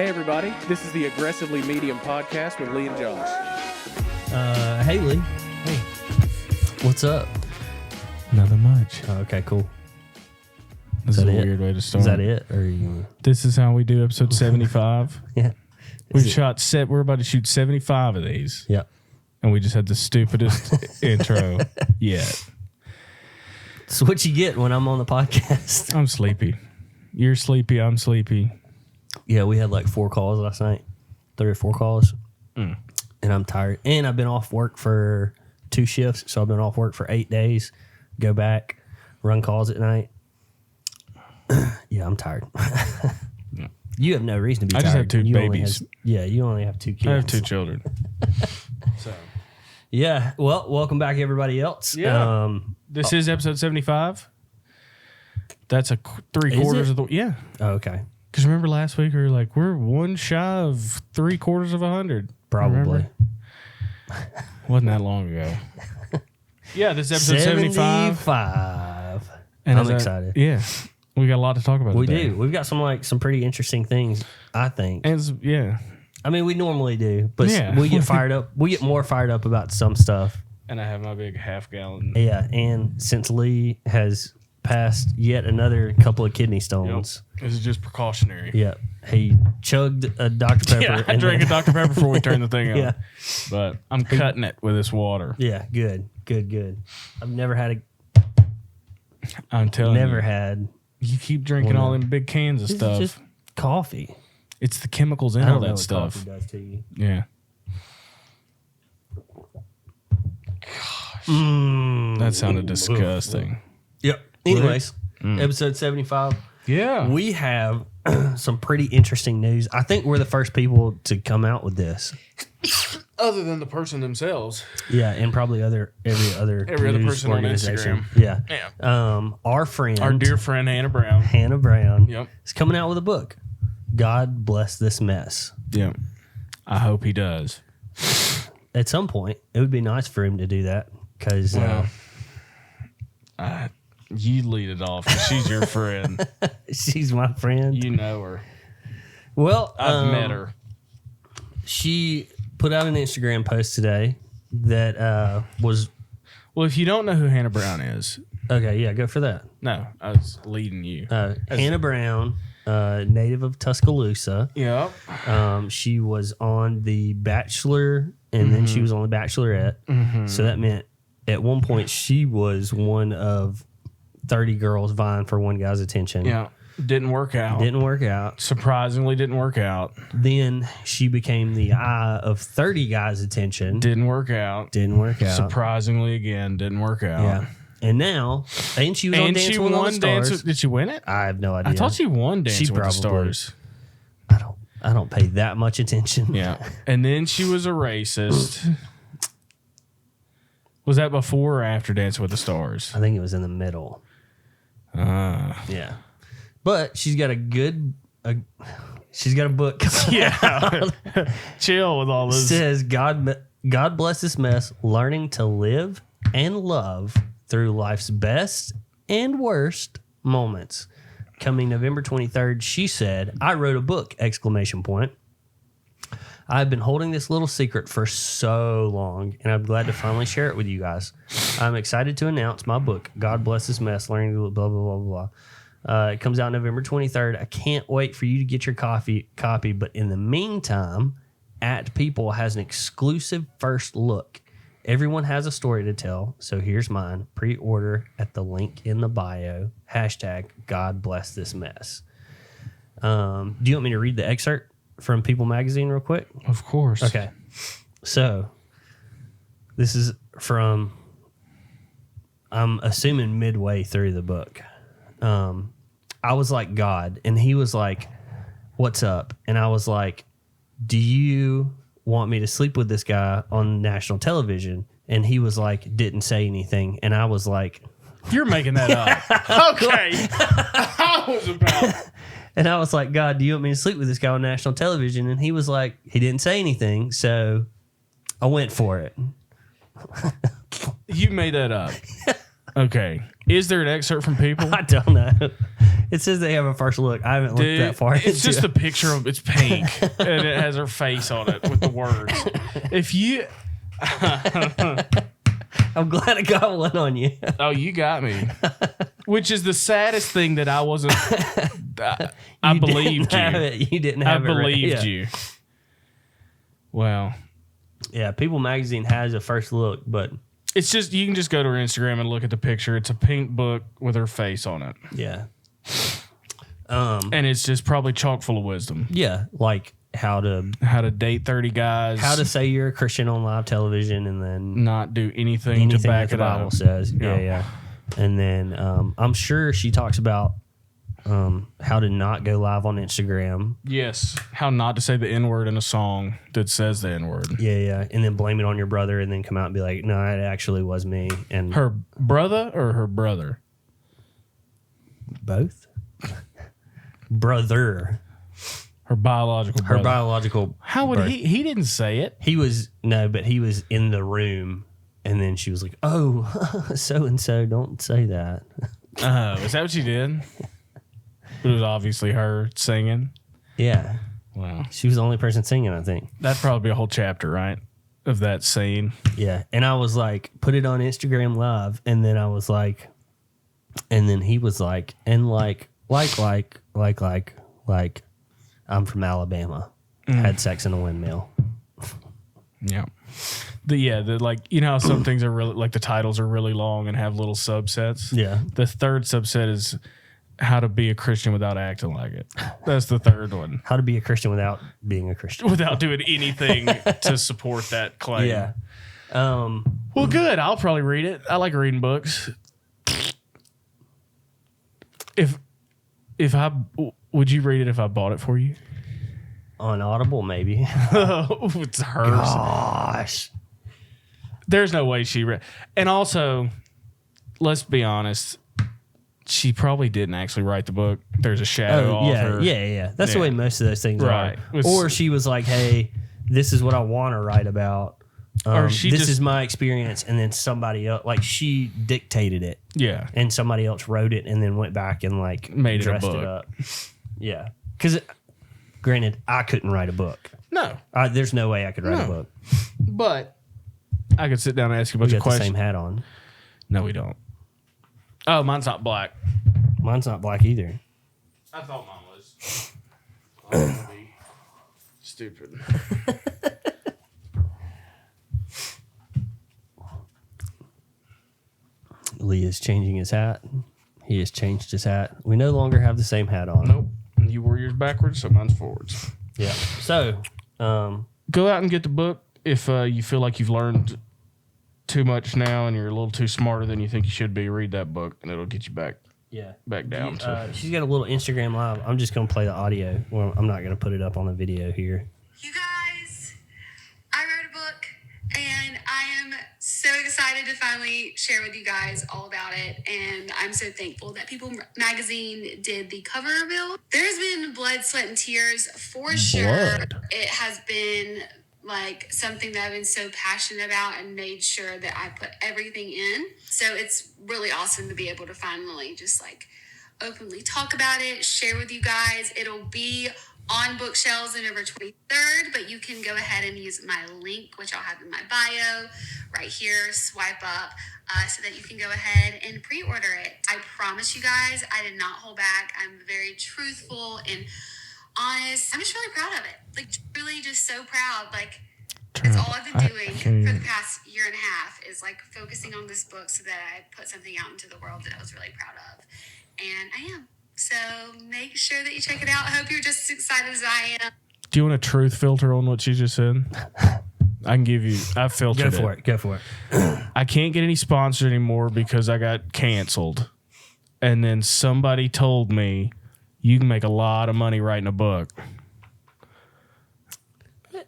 Hey everybody, this is the Aggressively Medium podcast with Lee and Josh. Hey Lee. Hey. What's up? Nothing much. Oh, okay, cool. This is a weird way to start. Is that it? Or you... This is how we do episode 75. Yeah. We're about to shoot 75 of these. Yep. And we just had the stupidest intro yet. So what you get when I'm on the podcast? I'm sleepy. You're sleepy. I'm sleepy. Yeah, we had like 4 calls last night. 3 or 4 calls. Mm. And I'm tired. And I've been off work for 2 shifts. So I've been off work for 8 days. Go back, run calls at night. Yeah, I'm tired. Yeah. You have no reason to be tired. I just have 2 babies. You only have 2 kids. I have 2 children. So. Yeah. Well, welcome back, everybody else. Yeah. This is episode 75. That's a 3/4 of the... Yeah. Oh, okay. Because remember last week we were like, we're one shy of 3/4 of 100. Probably. Wasn't that long ago. Yeah, this is episode 75. And I'm excited. Yeah. We got a lot to talk about We today. do. We've got some pretty interesting things, I think. And yeah. I mean, we normally do, but Yeah. we get fired up. We get more fired up about some stuff. And I have my big half-gallon. Yeah, and since Lee has passed yet another couple of kidney stones. Yep. This is just precautionary. Yeah. He chugged a Dr. Pepper. Yeah, I drank a Dr. Pepper before we turned the thing on. Yeah. But I'm cutting it with this water. Yeah, good. I've never had I'm telling you. Never had. You keep drinking all them big cans of This stuff. is just coffee. It's the chemicals in I all don't know that what stuff. coffee does to you. Yeah. That sounded disgusting. Yep. Anyways, episode 75. Yeah. We have some pretty interesting news. I think we're the first people to come out with this. Other than the person themselves. Yeah, and probably every other news person on organization. Instagram. Yeah. Our dear friend Hannah Brown. Hannah Brown Yep. is coming out with a book. God bless this mess. Yep. I hope he does. At some point, it would be nice for him to do that because you lead it off 'cause she's your friend. she's my friend. You know her. Well, I've met her. She put out an Instagram post today that was... Well, if you don't know who Hannah Brown is... Okay, yeah, go for that. No, I was leading you. Hannah Brown, native of Tuscaloosa. Yep. She was on The Bachelor, and then she was on The Bachelorette. Mm-hmm. So that meant at one point she was one of 30 girls vying for one guy's attention. Yeah. Didn't work out. Surprisingly didn't work out. Then she became the eye of 30 guys' attention. Didn't work out. Surprisingly again, didn't work out. Yeah. And now, and she was on Dancing with the Stars. Did she win it? I have no idea. I thought she won Dancing with the Stars. I don't pay that much attention. Yeah. And then she was a racist. Was that before or after Dancing with the Stars? I think it was in the middle. Yeah. But she's got she's got a book. Yeah. Chill with all this. It says, God bless this mess, learning to live and love through life's best and worst moments. Coming November 23rd, she said, I wrote a book, ! I've been holding this little secret for so long, and I'm glad to finally share it with you guys. I'm excited to announce my book, God Bless This Mess, Learning to blah, blah, blah, blah. It comes out November 23rd. I can't wait for you to get your copy, but in the meantime, @People has an exclusive first look. Everyone has a story to tell, so here's mine. Pre-order at the link in the bio. # God bless this mess. Do you want me to read the excerpt from People Magazine real quick? Of course. Okay. So, this is from, I'm assuming midway through the book. I was like, God, and he was like, what's up? And I was like, do you want me to sleep with this guy on national television? And he was like, didn't say anything. And I was like, you're making that up. Okay. I was about. And I was like, God, do you want me to sleep with this guy on national television? And he was like, he didn't say anything. So I went for it. You made that up. Okay. Is there an excerpt from People? I don't know. It says they have a first look. I haven't looked that far. It's just a picture of it's pink and it has her face on it with the words. If you, I'm glad I got one on you. oh, you got me. Which is the saddest thing that I wasn't. I believed you. You didn't have it. I believed you. Wow. Yeah, People Magazine has a first look, but it's just you can just go to her Instagram and look at the picture. It's a pink book with her face on it. yeah. And it's just probably chock full of wisdom. Yeah, like how to date 30 guys. how to say you're a Christian on live television and then not do anything to anything back that the it Bible up. says. Yeah. Yeah. And then I'm sure she talks about how to not go live on Instagram. Yes. How not to say the N-word in a song that says the N-word. Yeah. And then blame it on your brother and then come out and be like, no, it actually was me. And Her brother or her brother? both? Brother. Her biological brother. Her biological. How would he didn't say it. He was in the room and then she was like, oh, so and so, don't say that. Oh, is that what she did? It was obviously her singing. Yeah. Wow. She was the only person singing, I think. That'd probably be a whole chapter, right? Of that scene. Yeah. And I was like, put it on Instagram Live. And then I was like, and then he was like, and like, I'm from Alabama. Had sex in a windmill. Yeah. The like, you know how some things are really, like the titles are really long and have little subsets? Yeah. The third subset is how to be a Christian without acting like it. That's the third one. How to be a Christian without being a Christian. Without doing anything to support that claim. Yeah. Well, good. I'll probably read it. I like reading books. Would you read it if I bought it for you? On Audible, maybe. It's hers. Gosh. There's no way she read. And also, let's be honest, she probably didn't actually write the book. There's a shadow author. Yeah. That's the way most of those things Right. are. Or she was like, hey, this is what I want to write about. Or This is my experience. And then somebody else, like she dictated it. Yeah. And somebody else wrote it and then went back and like Made it a dressed book. it up. Yeah. Because granted, I couldn't write a book. No. There's no way I could write a book. But I could sit down and ask you a We bunch got of the questions. same hat on. No, we don't. Oh, mine's not black. Mine's not black either. I thought mine was. I don't wanna be stupid. Lee is changing his hat. He has changed his hat. We no longer have the same hat on. Nope. You wore yours backwards, so mine's forwards. Yeah. So, Go out and get the book if you feel like you've learned too much now and you're a little too smarter than you think you should be. Read that book and it'll get you back down. she's got a little Instagram Live. I'm just going to play the audio. Well, I'm not going to put it up on the video here. You guys, I wrote a book and I am so excited to finally share with you guys all about it. And I'm so thankful that People Magazine did the cover reveal. There's been blood, sweat, and tears for sure. It has been like something that I've been so passionate about and made sure that I put everything in. So it's really awesome to be able to finally just like openly talk about it, share with you guys. It'll be on bookshelves on November 23rd, but you can go ahead and use my link, which I'll have in my bio right here. Swipe up so that you can go ahead and pre-order it. I promise you guys, I did not hold back. I'm very truthful and honest. I'm just really proud of it. Like, really just so proud. Like, it's all I've been doing for the past year and a half is like focusing on this book so that I put something out into the world that I was really proud of. And I am. So make sure that you check it out. I hope you're just as excited as I am. Do you want a truth filter on what you just said? I can give you. I filtered it. Go for it. I can't get any sponsors anymore because I got canceled. And then somebody told me you can make a lot of money writing a book.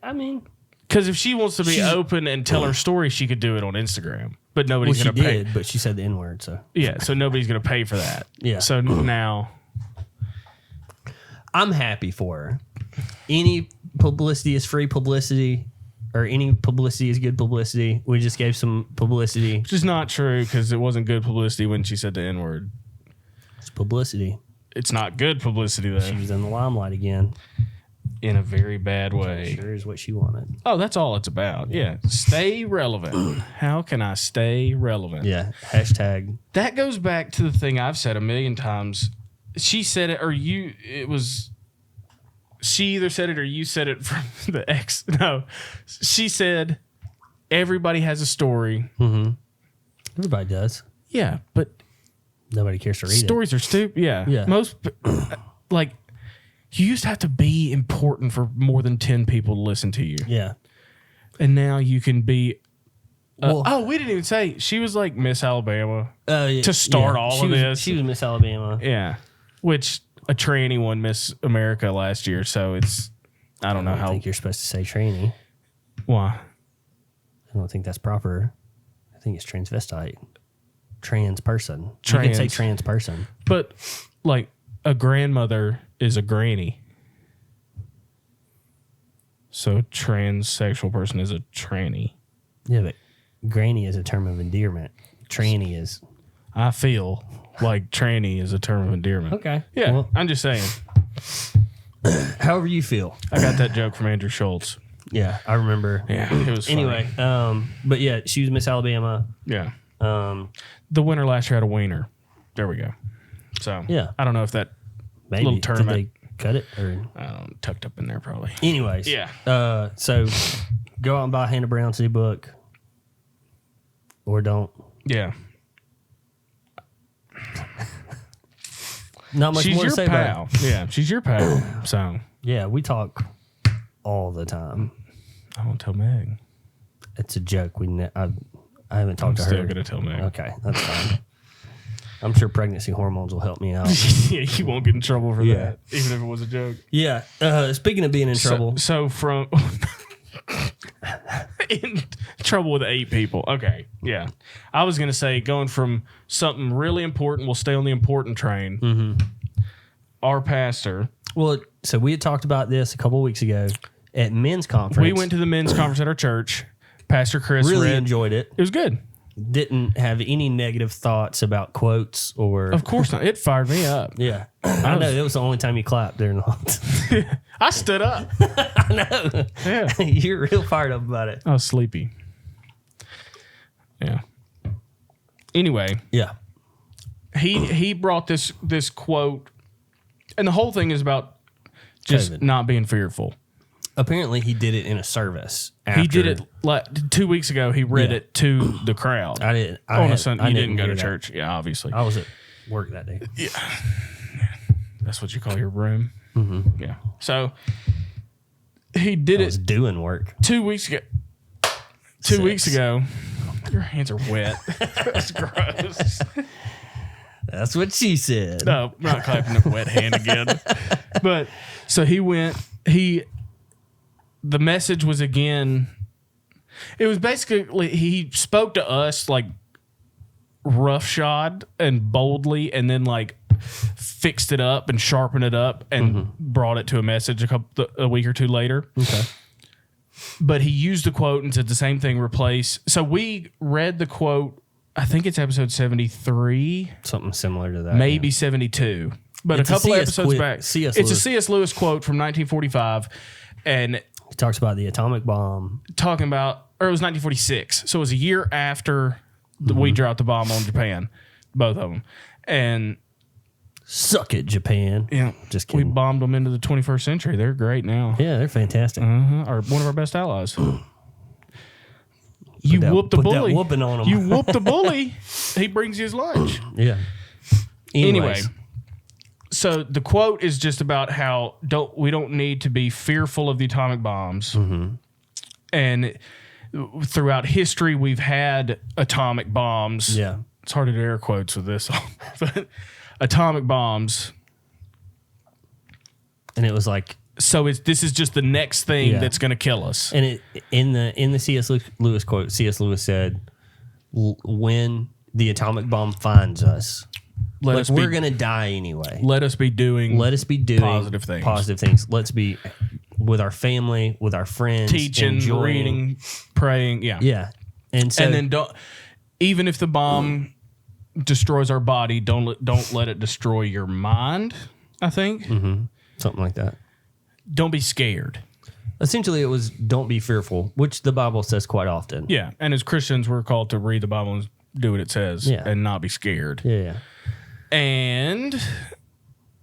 I mean, because if she wants to be open and tell her story, she could do it on Instagram. But nobody's going to pay. But she said the N-word, so. Yeah, so nobody's going to pay for that. Yeah. So now. I'm happy for her. Any publicity is free publicity, or any publicity is good publicity. We just gave some publicity. Which is not true because it wasn't good publicity when she said the N-word. It's publicity. it's not good publicity She though. was in the limelight again. In a very bad way. Sure is what she wanted. Oh, that's all it's about. Yeah. Stay relevant. How can I stay relevant? Yeah. Hashtag. That goes back to the thing I've said a million times. She said it, or you, it was, she either said it or you said it from the ex. No. She said, everybody has a story. Mm-hmm. Everybody does. Yeah. But Nobody cares to read stories are stupid. Yeah. Yeah. Most, like, you used to have to be important for more than 10 people to listen to you. it. Yeah. And now you can be. Well- We didn't even say she was like Miss Alabama Yeah, to start all she of was, this. She was Miss Alabama. Yeah, which a tranny won Miss America last year, so it's I don't know I how. think you're supposed to say tranny. Why? I don't think that's proper. I think it's transvestite. Trans person. You can say Trans. trans person. But like a grandmother is a granny, so a transsexual person is a tranny. Yeah, but granny is a term of endearment. Tranny is. I feel like tranny is a term of endearment. Okay. Yeah, Well, I'm just saying. however you feel. I got that joke from Andrew Schultz. Yeah, I remember. Yeah, it was funny. Anyway, but yeah, she was Miss Alabama. Yeah. Um, The winner last year had a wiener. There we go. So Yeah. I don't know if that maybe little did tournament they cut it or? tucked up in there probably. Anyways, Yeah. So go out and buy Hannah Brown's new book, or don't. Yeah. Not much She's more to your say about pal. Yeah, she's your pal. So it. Yeah, we talk all the time. I won't tell Meg. It's a joke. I haven't talked to Still her. gonna tell Meg. Okay, that's fine. I'm sure pregnancy hormones will help me out. Yeah, you won't get in trouble for Yeah. that, even if it was a joke. Yeah. Speaking of being in trouble, So from in trouble with 8 people. Okay, yeah. I was gonna say going from something really important. We'll stay on the important train. Mm-hmm. Our pastor. well, so we had talked about this a couple of weeks ago at men's conference. We went to the men's conference at our church. Pastor Chris really read. enjoyed it. It was good. Didn't have any negative thoughts about quotes or. Of course not. It fired me up. Yeah, I know. It was the only time you clapped during the whole time. I stood up. I know. Yeah. You're real fired up about it. I was sleepy. Yeah. Anyway, Yeah. he brought this quote, and the whole thing is about just COVID. not being fearful. Apparently, he did it in a service. He did after- it like 2 weeks ago. He read Yeah. it to the crowd. I didn't. On a Sunday. You didn't go to hear that. church. Yeah, obviously. I was at work that day. That's what you call your room. Mm-hmm. Yeah. So he did I was it doing work. 2 weeks ago. 2 weeks Six. ago. Your hands are wet. That's gross. That's what she said. No, I'm not clapping the wet hand again. But so he went. The message was again. It was basically he spoke to us like roughshod and boldly, and then like fixed it up and sharpened it up and brought it to a message a week or two later. Okay. But he used the quote and said the same thing. Replace. So we read the quote. I think it's episode 73, Something similar to that. maybe yeah. 72. But It's a couple C.S. episodes Qui- back, C.S. it's a Lewis. C.S. Lewis quote from 1945, and He talks about the atomic bomb. talking about, or it was 1946, so it was a year after we dropped the bomb on Japan, both of them, and Suck it, Japan. yeah, Just we kidding. bombed them into the 21st century. They're great now. Yeah, they're fantastic. Or one of our best allies. You that- whoop the put that bully. whooping on 'em. You whoop the bully. He brings you his lunch. Yeah. Anyway, Anyways. so the quote is just about how we don't need to be fearful of the atomic bombs. Mm-hmm. And throughout history, we've had atomic bombs. Yeah. It's hard to do air quotes with this, but atomic bombs. And it was like, So this is just the next thing Yeah. that's going to kill us. and it in the C.S. Lewis quote, C.S. Lewis said, "When the atomic bomb finds us, Let like us we're be, gonna die anyway. let us be doing Let us be doing positive things. Positive things. Let's be with our family, with our friends, teaching, enjoying. reading, praying. Yeah. Yeah, and so And then don't, even if the bomb destroys our body, don't let it destroy your mind, I think. Mm-hmm. Something like that. Don't be scared. Essentially, it was don't be fearful, which the Bible says quite often. Yeah, and as Christians, we're called to read the Bible and do what it says and not be scared. Yeah. And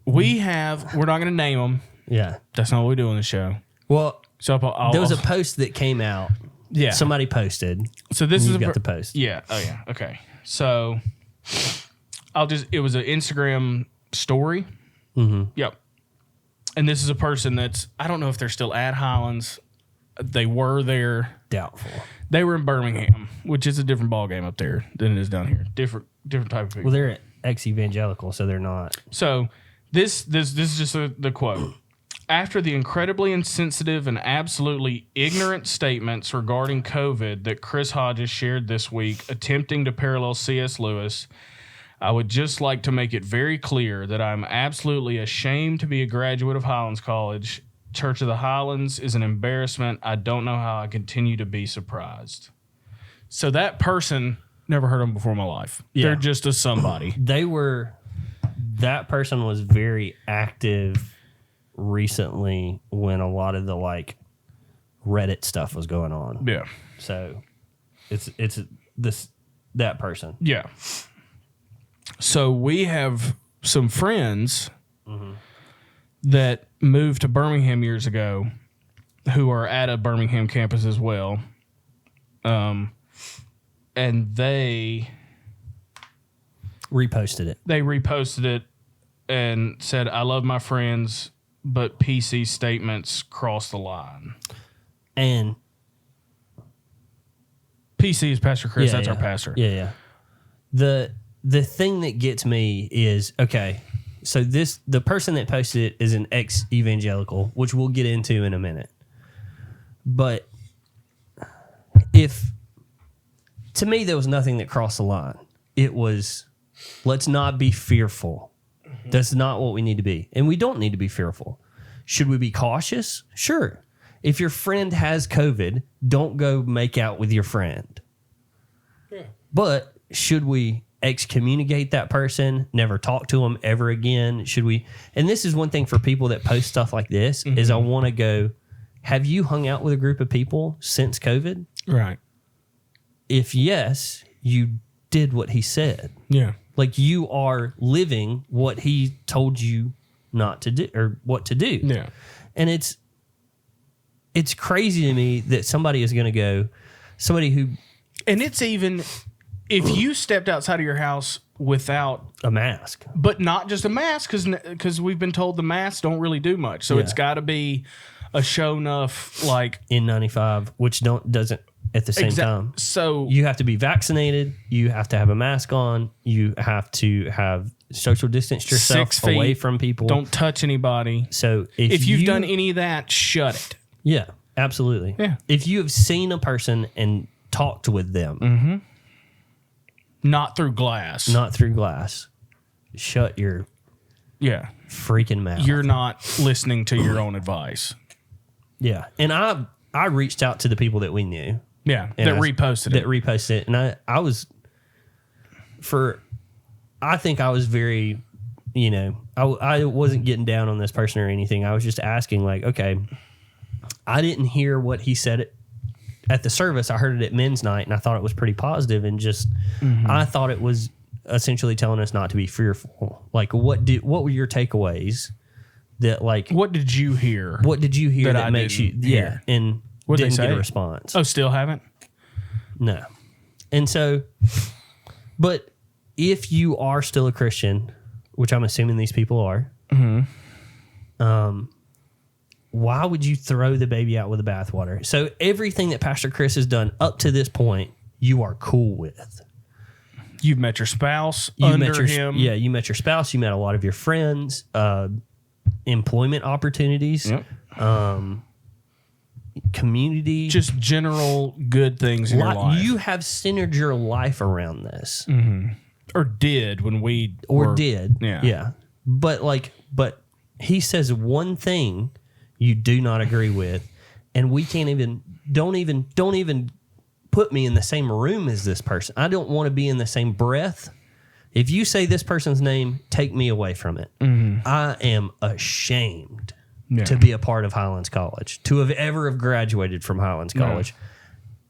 we're not going to name them. Yeah. That's not what we do on the show. Well, so there was a post that came out. Yeah. Somebody posted. So this is got the post. Yeah. Oh yeah. Okay. So it was an Instagram story. Mm-hmm. Yep. And this is a person I don't know if they're still at Highlands. They were there. Doubtful. They were in Birmingham, which is a different ballgame up there than it is down here. Different type of people. Well, they're ex-evangelical, so they're not. So this is just the quote. After the incredibly insensitive and absolutely ignorant statements regarding COVID that Chris Hodges shared this week, attempting to parallel C.S. Lewis, I would just like to make it very clear that I'm absolutely ashamed to be a graduate of Highlands College. Church of the Highlands is an embarrassment. I don't know how I continue to be surprised. So that person, never heard of them before in my life. Yeah. They're just a somebody. That person was very active recently when a lot of the like Reddit stuff was going on. Yeah. So it's that person. Yeah. So we have some friends that moved to Birmingham years ago who are at a Birmingham campus as well. And they reposted it. They reposted it and said, I love my friends, but PC statements cross the line. And PC is Pastor Chris. That's our pastor. Yeah. The thing that gets me is, okay, so the person that posted it is an ex-evangelical, which we'll get into in a minute. But to me, there was nothing that crossed the line. It was, let's not be fearful. Mm-hmm. That's not what we need to be. And we don't need to be fearful. Should we be cautious? Sure. If your friend has COVID, don't go make out with your friend. Yeah. But should we excommunicate that person, never talk to them ever again? Should we? And this is one thing for people that post stuff like this is I want to go, have you hung out with a group of people since COVID? Right. If yes, you did what he said. Yeah. Like you are living what he told you not to do or what to do. Yeah. And it's crazy to me that somebody is going to go, somebody who. And it's even, if you stepped outside of your house without a mask, but not just a mask, because we've been told the masks don't really do much. So it's got to be a show enough like N95, which doesn't at the same time. So you have to be vaccinated. You have to have a mask on. You have to have social distance yourself 6 feet, away from people. Don't touch anybody. So if you've done any of that, shut it. Yeah, absolutely. Yeah. If you have seen a person and talked with them, not through glass, shut your freaking mouth. You're not listening to your own advice. Yeah, and I reached out to the people that we knew. Yeah, that reposted it, and I think I was very, I wasn't getting down on this person or anything. I was just asking, like, okay, I didn't hear what he said at the service. I heard it at men's night, and I thought it was pretty positive, and just I thought it was essentially telling us not to be fearful. Like, what were your takeaways? That like, what did you hear? What did you hear that makes you hear? And What'd didn't they say? get a response? Oh, still haven't? No. And so, but if you are still a Christian, which I'm assuming these people are, why would you throw the baby out with the bathwater? So everything that Pastor Chris has done up to this point, you are cool with. You've met your spouse under him. Yeah, you met your spouse. You met a lot of your friends. Employment opportunities. Yep. Community. Just general good things in your life. You have centered your life around this. Or did when we did. Yeah. Yeah. But he says one thing you do not agree with, and we don't even put me in the same room as this person. I don't want to be in the same breath If you say this person's name, take me away from it. I am ashamed to be a part of Highlands College, to have ever have graduated from Highlands College.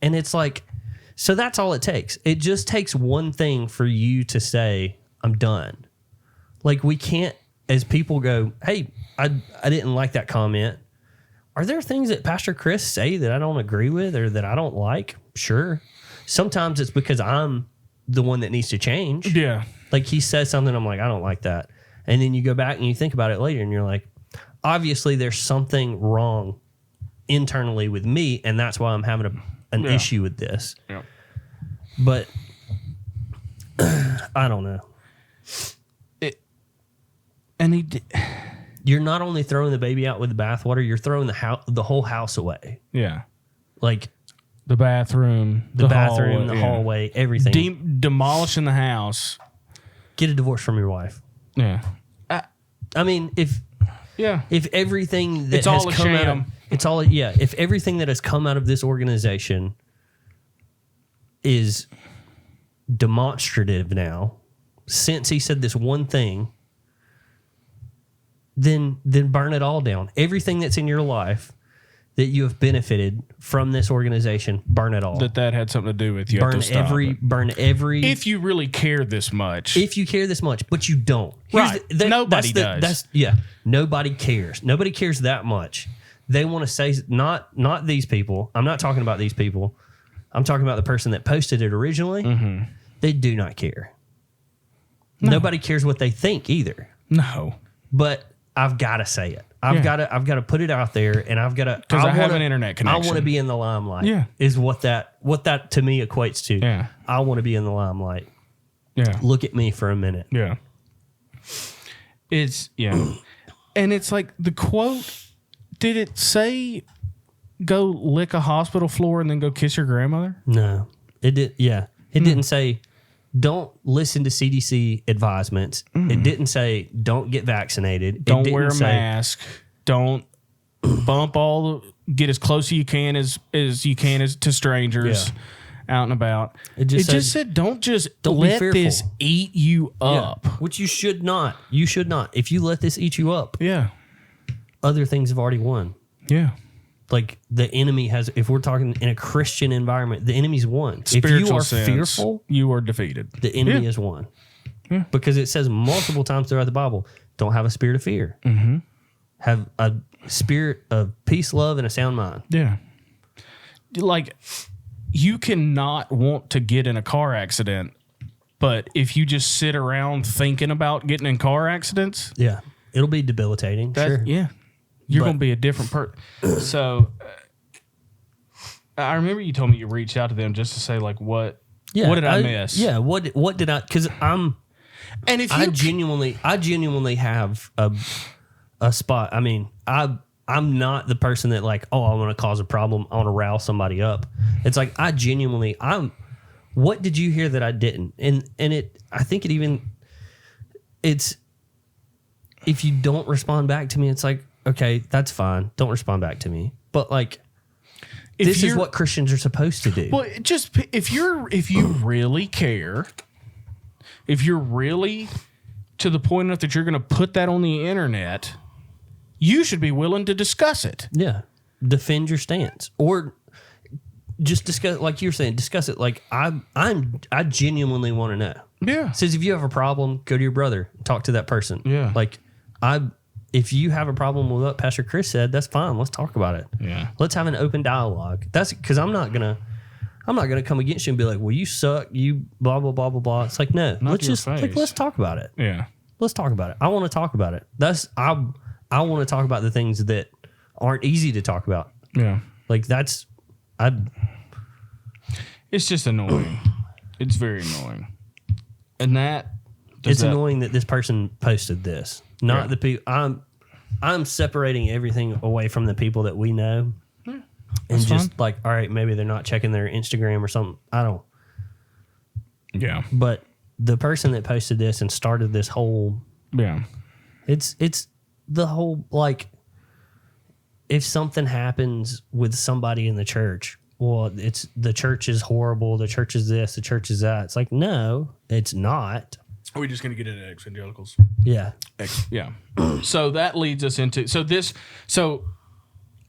And it's like, so that's all it takes. It just takes one thing for you to say, I'm done. Like, we can't, as people go, hey, I didn't like that comment. Are there things that Pastor Chris say that I don't agree with or that I don't like? Sure. Sometimes it's because I'm the one that needs to change. Yeah. Like, he says something, I'm like, I don't like that. And then you go back and you think about it later and you're like, obviously there's something wrong internally with me, and that's why I'm having an issue with this. Yeah. But I don't know. You're not only throwing the baby out with the bathwater, you're throwing the whole house away. Yeah. Like the bathroom, the hallway, everything. Demolishing the house. Get a divorce from your wife. Yeah. I mean, if everything that it's has all a come out sham. of, if everything that has come out of this organization is demonstrative now, since he said this one thing, then burn it all down. Everything that's in your life that you have benefited from this organization, burn it all. That had something to do with you. Burn every. If you really care this much. If you care this much, but you don't. Right. Nobody does. Nobody cares. Nobody cares that much. They want to say, not these people. I'm not talking about these people. I'm talking about the person that posted it originally. Mm-hmm. They do not care. No. Nobody cares what they think either. No. But I've got to say it. I've got to put it out there, and I've got to, because I have an internet connection. I want to be in the limelight. Yeah, is what that to me equates to. Yeah, I want to be in the limelight. Yeah, look at me for a minute. Yeah, and it's like the quote. Did it say, "Go lick a hospital floor and then go kiss your grandmother"? No, it did. Yeah, it didn't say, don't listen to CDC advisements. It didn't say, don't get vaccinated. Don't wear a mask. Don't get as close as you can to strangers out and about. It just said, don't let this eat you up. Yeah. Which you should not. You should not. If you let this eat you up, other things have already won. Yeah. Like the enemy has, if we're talking in a Christian environment, the enemy's won. Spiritual if you are sense, fearful, you are defeated. The enemy has won. Yeah. Because it says multiple times throughout the Bible, don't have a spirit of fear. Mm-hmm. Have a spirit of peace, love, and a sound mind. Yeah. Like, you cannot want to get in a car accident, but if you just sit around thinking about getting in car accidents, it'll be debilitating. Sure. Yeah. You're going to be a different person. So, I remember you told me you reached out to them just to say, like, what did I miss? Yeah, what did I? Because I genuinely have a spot. I mean, I'm not the person that like, oh, I want to cause a problem. I want to rile somebody up. It's like what did you hear that I didn't? And I think it's if you don't respond back to me, it's like, okay, that's fine. Don't respond back to me. But like, this is what Christians are supposed to do. Well, just if you really care, if you're really to the point enough that you're going to put that on the internet, you should be willing to discuss it. Yeah, defend your stance, or just discuss, like you're saying, discuss it. Like I genuinely want to know. Yeah, it says if you have a problem, go to your brother, talk to that person. Yeah, like if you have a problem with what Pastor Chris said, that's fine. Let's talk about it. Yeah. Let's have an open dialogue. That's because I'm not gonna come against you and be like, well, you suck, you blah blah blah blah blah. It's like, no, let's talk about it. Yeah. Let's talk about it. I want to talk about it. I want to talk about the things that aren't easy to talk about. Yeah. Like it's just annoying. It's very annoying. And it's annoying that this person posted this. Not the people. I'm separating everything away from the people that we know, and just fine. Like, all right, maybe they're not checking their Instagram or something. I don't. Yeah. But the person that posted this and started this whole. Yeah. It's the whole, like, if something happens with somebody in the church, well, it's the church is horrible. The church is this. The church is that. It's like, no, it's not. Are we just going to get into exvangelicals? Yeah. Yeah. So that leads us into so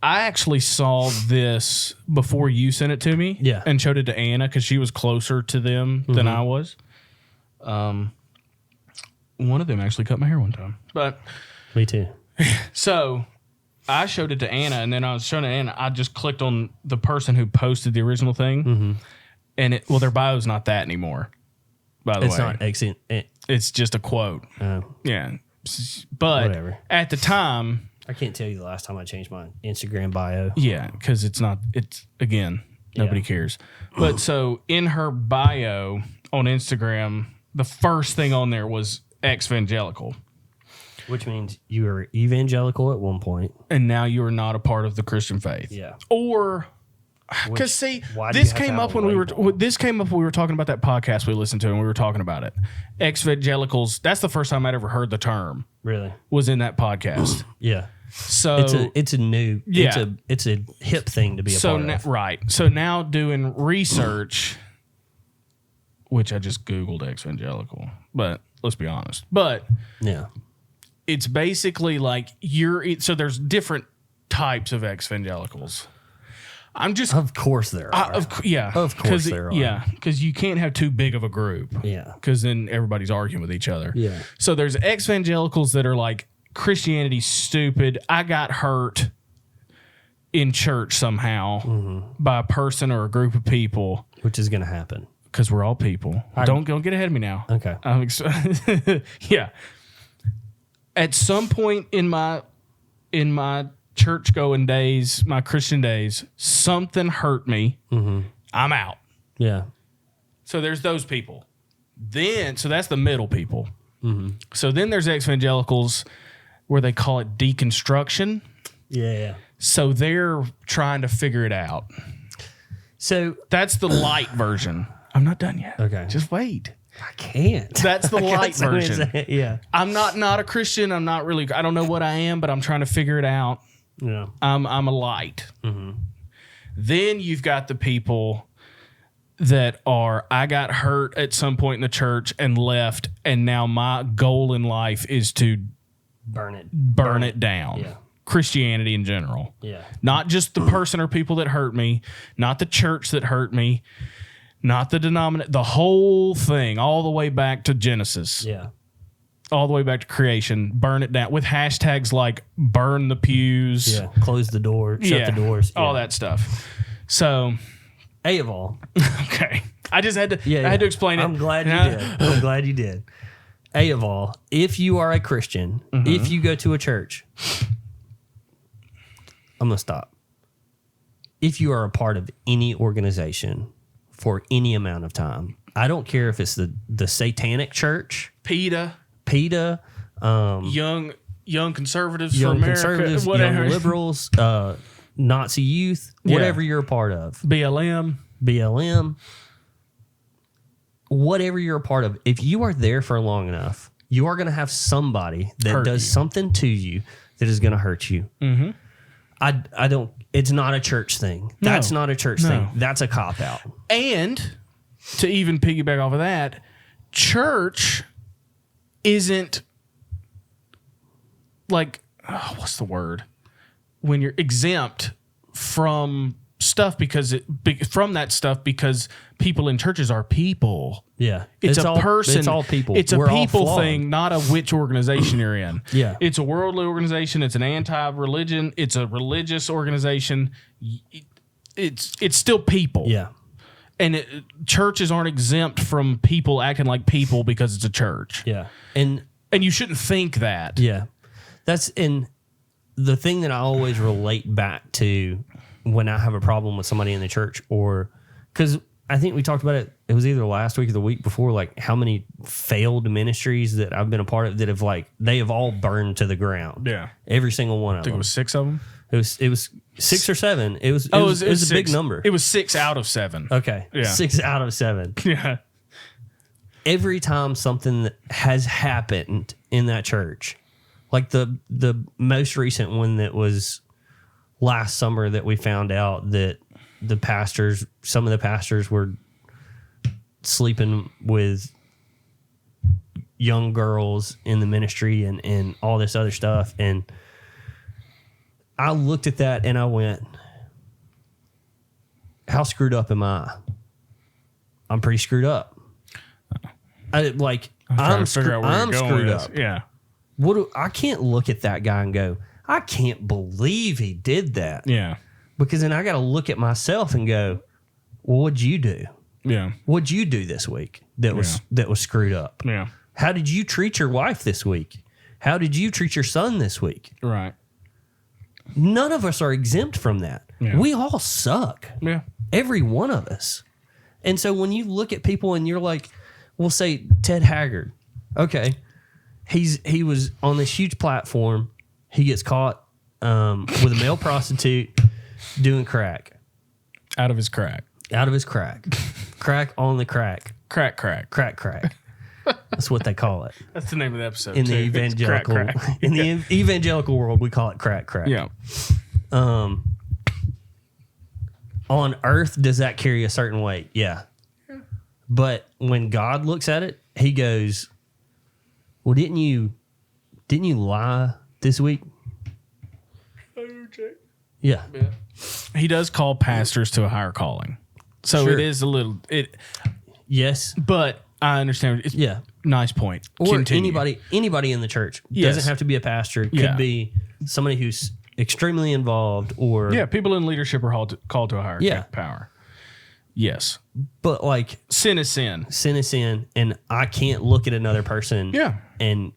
I actually saw this before you sent it to me. Yeah. And showed it to Anna because she was closer to them than I was. One of them actually cut my hair one time. But Me too. so I showed it to Anna, and then I was showing it to Anna. I just clicked on the person who posted the original thing. And their bio's not that anymore, by the way. It's not excellent. It's just a quote. Yeah. But Whatever. at the time, I can't tell you the last time I changed my Instagram bio. yeah, because again, nobody cares. But so in her bio on Instagram, the first thing on there was exvangelical. Which means you were evangelical at one point. And now you are not a part of the Christian faith. Yeah. Or because see, why do this you have to came have up a when label? we were talking about that podcast we listened to, and we were talking about it. Exvangelicals, that's the first time I'd ever heard the term, Really? was in that podcast. Yeah. So It's a new, Yeah. it's a hip thing to be a part of. Right. So now doing research, which I just Googled exvangelical, but let's be honest. But Yeah. it's basically like so there's different types of exvangelicals. I'm just Of course there are. Of course 'cause there are. Yeah, because you can't have too big of a group. Yeah. Because then everybody's arguing with each other. Yeah. So there's exvangelicals that are like, Christianity's stupid. I got hurt in church somehow by a person or a group of people. Which is going to happen. Because we're all people. Don't get ahead of me now. Okay. Yeah. At some point in my church going days, my Christian days, something hurt me. I'm out. Yeah. So there's those people. So that's the middle people. So then there's exvangelicals where they call it deconstruction. Yeah. So they're trying to figure it out. So That's the light version. I'm not done yet. Okay. Just wait. I can't. That's the light version. Yeah. I'm not a Christian. I don't know what I am, but I'm trying to figure it out. Yeah. I'm a light. Then you've got the people that I got hurt at some point in the church and left, and now my goal in life is to Burn it. down. Yeah. Christianity in general. Yeah. Not just the person or people that hurt me, not the church that hurt me, not the denomination, the whole thing, all the way back to Genesis. Yeah. All the way back to creation, burn it down with hashtags like burn the pews. Yeah. Close the door. Shut the doors. All Yeah. that stuff. So, A of all. okay. I just had to Yeah. I had to explain it. I'm glad you did. I'm glad you did. A of all, if you are a Christian, if you go to a church, I'm going to stop. If you are a part of any organization for any amount of time, I don't care if it's the Satanic Church, PETA, young conservatives for young America, conservatives, whatever. young liberals, Nazi youth, whatever you're a part of, BLM, whatever you're a part of, if you are there for long enough, you are going to have somebody that Hurt does you. something to you that is going to hurt you. Mm-hmm. I don't. It's not a church thing. That's not a church thing. That's a cop out. And to even piggyback off of that, church isn't like, what's the word? When you're exempt from stuff because people in churches are people. Yeah. It's a all, person. It's all people. It's a We're all people flawed. thing, not a which organization you're in. Yeah. It's a worldly organization. It's an anti-religion. It's a religious organization. It's still people. Yeah. And churches aren't exempt from people acting like people because it's a church. Yeah. And you shouldn't think that. yeah. That's in the thing that I always relate back to when I have a problem with somebody in the church, or because I think we talked about it. It was either last week or the week before, like how many failed ministries that I've been a part of that have they have all burned to the ground. Yeah. Every single one of I think them. it was 6 of them. It was 6 or 7. It was a big 6. number. It was 6 out of 7. Okay. Yeah. 6 out of 7. Yeah. Every time something that has happened in that church, like the most recent one that was last summer that we found out that some of the pastors were sleeping with young girls in the ministry and all this other stuff. And I looked at that and I went, how screwed up am I? I'm pretty screwed up. I'm screwed up. Yeah. I can't look at that guy and go, I can't believe he did that. Yeah. Because then I got to look at myself and go, well, what'd you do? Yeah. What'd you do this week that was screwed up? Yeah. How did you treat your wife this week? How did you treat your son this week? Right. None of us are exempt from that. Yeah. We all suck. Yeah. Every one of us. And so when you look at people and you're like, we'll say Ted Haggard. Okay. He was on this huge platform. He gets caught with a male prostitute doing crack. Out of his crack. Crack on the crack. Crack. That's what they call it. That's the name of the episode. In the too. It's evangelical crack. in the evangelical world, we call it crack. Yeah. On earth, does that carry a certain weight? Yeah. But when God looks at it, he goes, well, didn't you lie this week? Yeah. He does call pastors to a higher calling. So Sure. it is a little Yes. but I understand. It's Yeah. nice point. Or Continue. anybody in the church. Yes. Doesn't have to be a pastor. Could Yeah. be somebody who's extremely involved or Yeah, people in leadership are called to a higher Yeah. power. Yes. but like Sin is sin. sin is sin, and I can't look at another person Yeah. and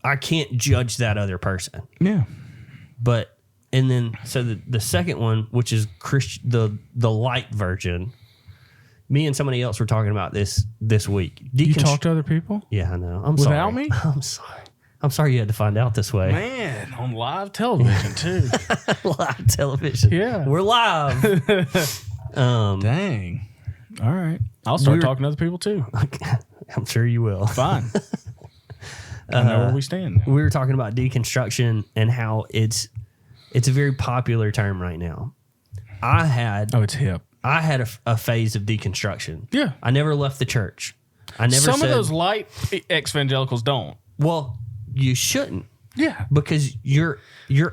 I can't judge that other person. Yeah. But and then so the second one, which is the light version, me and somebody else were talking about this week. You talk to other people? Yeah, I know. I'm Without sorry. me? I'm sorry. I'm sorry you had to find out this way. Man, on live television too. Live television. Yeah. We're live. Dang. All right. I'll start talking to other people too. I'm sure you will. Fine. I know where we stand. We were talking about deconstruction and how it's a very popular term right now. It's hip. I had a phase of deconstruction. Yeah. I never left the church. I never Some said, of those light evangelicals don't. well, you shouldn't, Yeah. because you're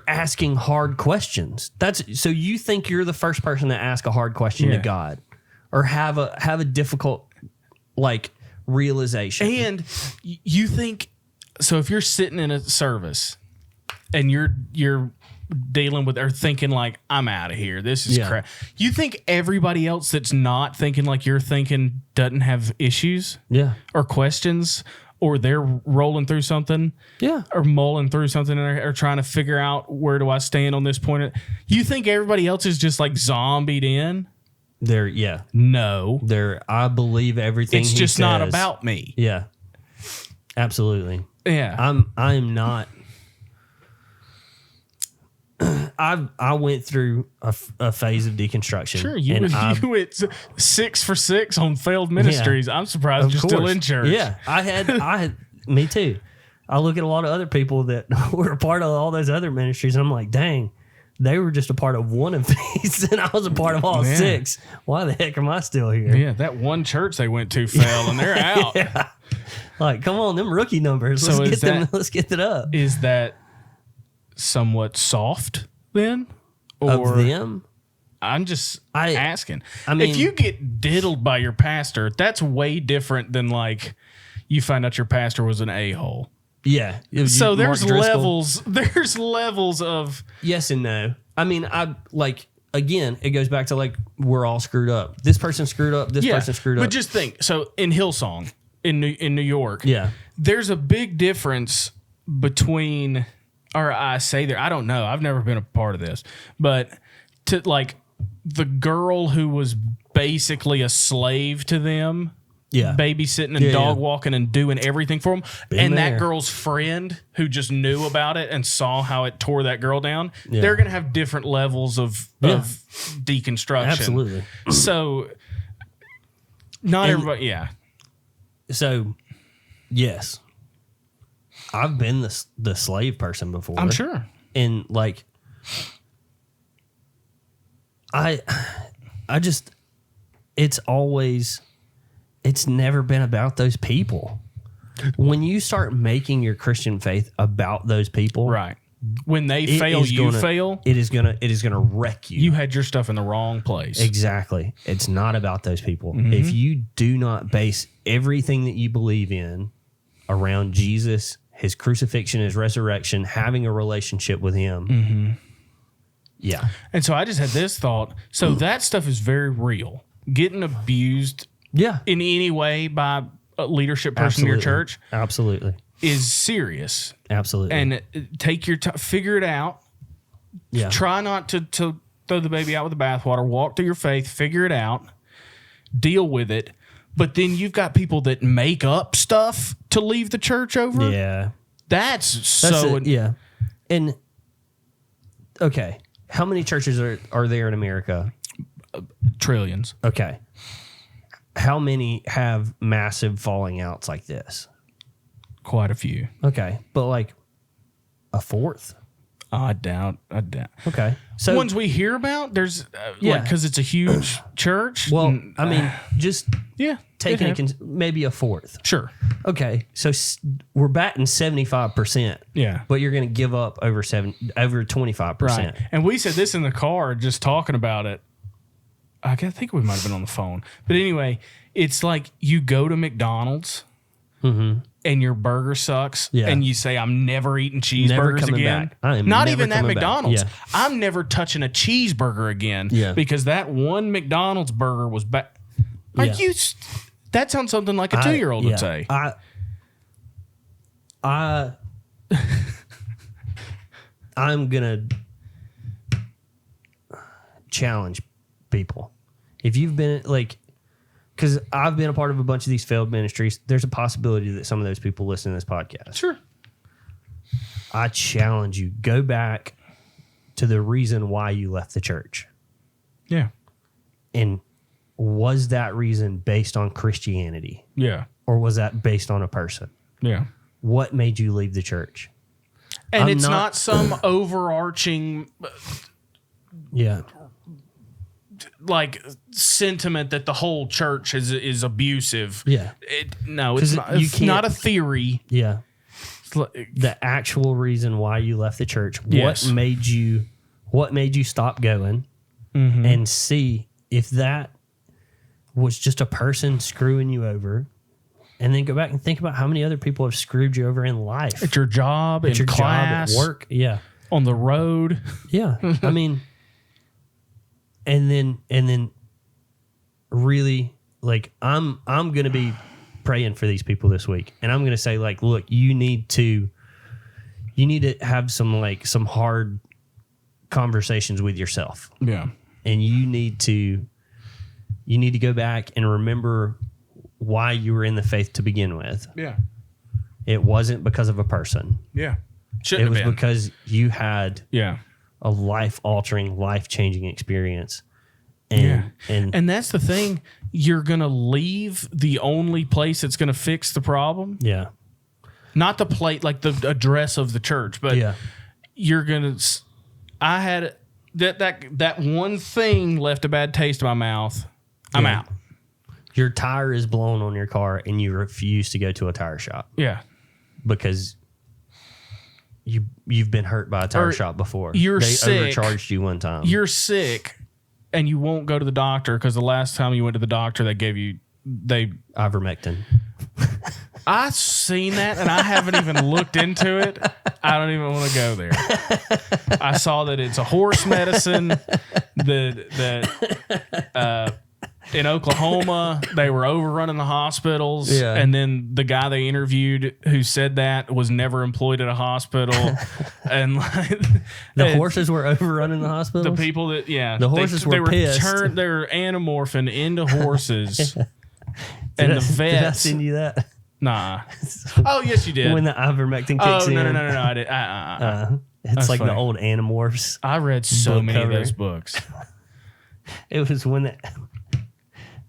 asking hard questions. So you think you're the first person to ask a hard question to Yeah. God or have a difficult like realization. And you think, so if you're sitting in a service and you're dealing with or thinking like, I'm out of here, this is Yeah. crap. You think everybody else that's not thinking like you're thinking doesn't have issues Yeah. or questions, or they're rolling through something Yeah. or mulling through something or trying to figure out where do I stand on this point. You think everybody else is just like zombied in? No. I believe everything It's he just not says. about me. Yeah. Absolutely. Yeah. I'm not. I went through a phase of deconstruction. Sure, you went 6 for 6 on failed ministries. I'm surprised Of you're still course. in church. Yeah, I had. Me too. I look at a lot of other people that were a part of all those other ministries, and I'm like, dang, they were just a part of one of these, and I was a part of all 6. Why the heck am I still here? Yeah, that one church they went to fell, and they're out. Yeah. Like, come on, them rookie numbers. So Let's get that up. Is that somewhat soft then? Of them? I'm just asking. I mean, if you get diddled by your pastor, that's way different than like you find out your pastor was an a-hole. Yeah. So Mark there's Driscoll. levels. There's levels of Yes and no. I mean, again, it goes back to like we're all screwed up. This person screwed up. This person screwed up. But just think. So in Hillsong in New York, yeah, there's a big difference between, or I say there, I don't know. I've never been a part of this, but to like the girl who was basically a slave to them. yeah, Babysitting and dog walking and doing everything for them. Been That there. girl's friend who just knew about it and saw how it tore that girl down. Yeah. They're going to have different levels of deconstruction. Absolutely. So not everybody. Yeah. So, yes, I've been the slave person before. I'm sure. And like, I just, it's never been about those people. when you start making your Christian faith about those people, Right. When they it fail, is you gonna- fail. It is gonna wreck you. You had your stuff in the wrong place. Exactly. It's not about those people. Mm-hmm. If you do not base everything that you believe in around Jesus, his crucifixion, his resurrection, having a relationship with him, Mm-hmm. yeah. And so I just had this thought. So that stuff is very real. Getting abused Yeah. in any way by a leadership person in your church Absolutely. is serious. Absolutely. And take your time, figure it out. yeah. Try not to throw the baby out with the bathwater. Walk through your faith, figure it out, deal with it. But then you've got people that make up stuff to leave the church over. Yeah. That's That's so. it. Yeah. And okay, how many churches are there in America? Trillions. Okay. How many have massive falling outs like this? Quite a few. Okay. But like a fourth? I doubt. Okay. So Ones we hear about, there's Yeah. because it's a huge church. well, and, I mean, just yeah, taking it hap- maybe a fourth. sure, Okay. So we're batting 75%. yeah, But you're going to give up over 25%. right. And we said this in the car, just talking about it. I think we might have been on the phone, but anyway, it's like you go to McDonald's and your burger sucks, Yeah. and you say, "I'm never eating Never cheeseburgers coming again." back. I am Not never even that coming back. McDonald's. Yeah. I'm never touching a cheeseburger again Yeah. because that one McDonald's burger was bad. Like Yeah. that sounds something like a 2-year-old would say. I'm gonna challenge people. If you've been because I've been a part of a bunch of these failed ministries, there's a possibility that some of those people listen to this podcast. Sure. I challenge you, go back to the reason why you left the church. Yeah. And was that reason based on Christianity? Yeah. Or was that based on a person? Yeah. What made you leave the church? And I'm it's not- not some overarching Yeah. like sentiment that the whole church is abusive. Yeah. No, 'Cause it's not, you it's not a can't- theory. Yeah. It's like- The actual reason why you left the church. Yes. What made you stop going Mm-hmm. and see if that was just a person screwing you over, and then go back and think about how many other people have screwed you over in life. At your job, in At your class, job, at work. Yeah. on the road. Yeah. I mean, and then really like I'm going to be praying for these people this week, and I'm going to say like, look, you need to have some hard conversations with yourself, Yeah. and you need to go back and remember why you were in the faith to begin with. Yeah. It wasn't because of a person. Yeah. It Shouldn't was have been. because you had Yeah. a life-altering, life-changing experience. And And that's the thing. You're going to leave the only place that's going to fix the problem. yeah. Not the plate, like the address of the church, but Yeah. you're going to. I had that one thing left a bad taste in my mouth. I'm Yeah. out. Your tire is blown on your car and you refuse to go to a tire shop Yeah. because you've been hurt by a tire Or shot before. you're they sick. overcharged you one time. You're sick and you won't go to the doctor because the last time you went to the doctor, they gave you. Ivermectin. I've seen that and I haven't even looked into it. I don't even want to go there. I saw that it's a horse medicine that in Oklahoma they were overrunning the hospitals. Yeah. And then the guy they interviewed who said that was never employed at a hospital. And like The horses were overrunning the hospital. the people that The horses were pissed. they were anamorphing into horses. Did And I- the Did I vets. send you that? Nah. Oh, yes, you did. When the ivermectin Oh, kicks in. no. I did. It's That's like funny. the old Animorphs. I read so Book many cover. of those books. It was when the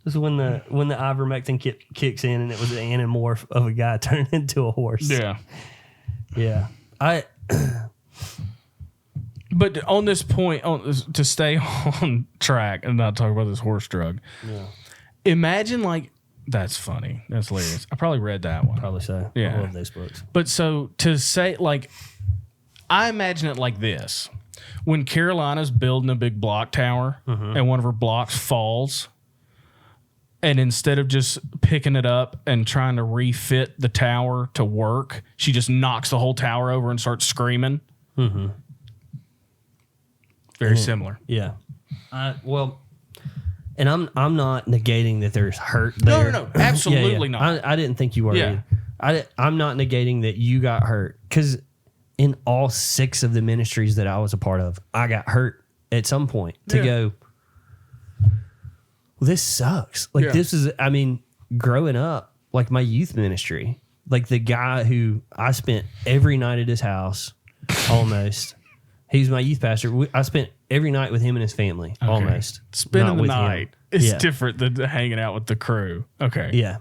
ivermectin kicks in, and it was an anamorph of a guy turned into a horse. Yeah. Yeah. But on this point, to stay on track and not talk about this horse drug, imagine like That's funny. That's hilarious. I probably read that one. Probably so. Yeah. I love those books. But so to say, like, I imagine it like this. When Carolina's building a big block tower and one of her blocks falls, and instead of just picking it up and trying to refit the tower to work, she just knocks the whole tower over and starts screaming. Mm-hmm. Very similar. Yeah. Well, and I'm not negating that there's hurt there. No. Absolutely not. I didn't think you were. Yeah. Either. I'm not negating that you got hurt, because in all 6 of the ministries that I was a part of, I got hurt at some point to go, well, this sucks. Like this is, I mean, growing up, like my youth ministry, like the guy who I spent every night at his house, almost. He's my youth pastor. I spent every night with him and his family, almost. Spending Not the with night him. is different than hanging out with the crew. Okay. Yeah.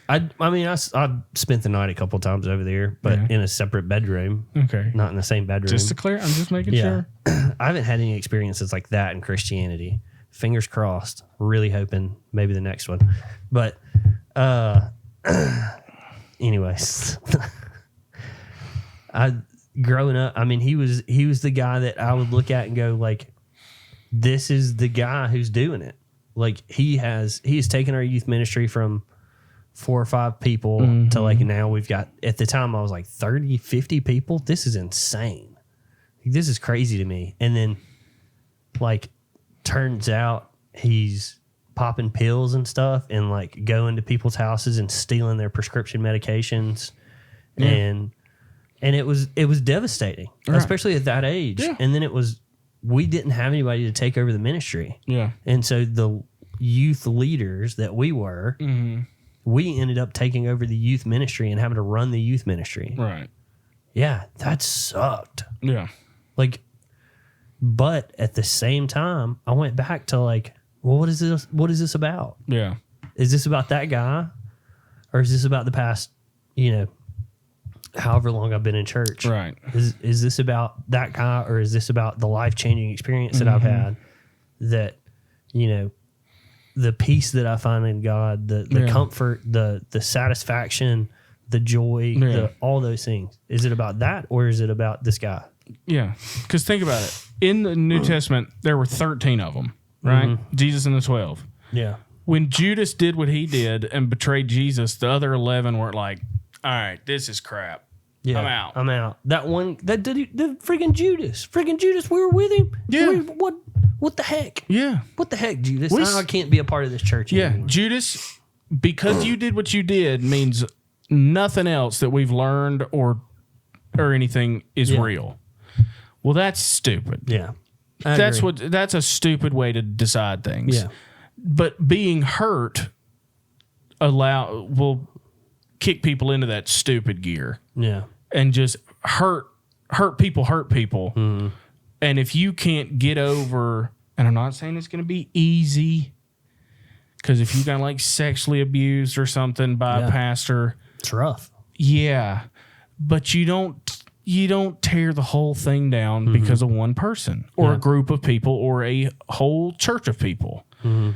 I mean, I spent the night a couple times over there, but in a separate bedroom. Okay. Not in the same bedroom. Just to clear, I'm just making sure. I haven't had any experiences like that in Christianity. Fingers crossed. Really hoping maybe the next one. But anyways, growing up, I mean, he was the guy that I would look at and go, like, this is the guy who's doing it. Like he has taken our youth ministry from 4 or 5 people to like now we've got, at the time I was like 30, 50 people. This is insane. This is crazy to me. And then like turns out he's popping pills and stuff and like going to people's houses and stealing their prescription medications. And it was devastating, especially at that age. Yeah. And then we didn't have anybody to take over the ministry. Yeah. And so the youth leaders that we were, we ended up taking over the youth ministry and having to run the youth ministry. Right. Yeah, that sucked. Yeah. Like, but at the same time, I went back to like, well, what is this? What is this about? Yeah. Is this about that guy? Or is this about the past, however long I've been in church? Right. Is this about that guy, or is this about the life-changing experience that I've had that, the peace that I find in God, the comfort, the satisfaction, the joy, all those things. Is it about that, or is it about this guy? Yeah. Because think about it. In the New Testament, there were 13 of them, right? Jesus and the 12. Yeah. When Judas did what he did and betrayed Jesus, the other 11 were like, all right, this is crap. Yeah, I'm out. That one, the freaking Judas, we were with him. Yeah. What the heck? Yeah. What the heck, Judas? I can't be a part of this church anymore. Judas, because you did what you did means nothing else that we've learned or anything is real. Well, that's stupid. Yeah. That's a stupid way to decide things. Yeah. But being hurt will kick people into that stupid gear. Yeah. And just hurt people. Mm-hmm. And if you can't get over, and I'm not saying it's going to be easy, because if you got like sexually abused or something by a pastor, it's rough. Yeah. But you don't tear the whole thing down because of one person or a group of people or a whole church of people. Mm-hmm.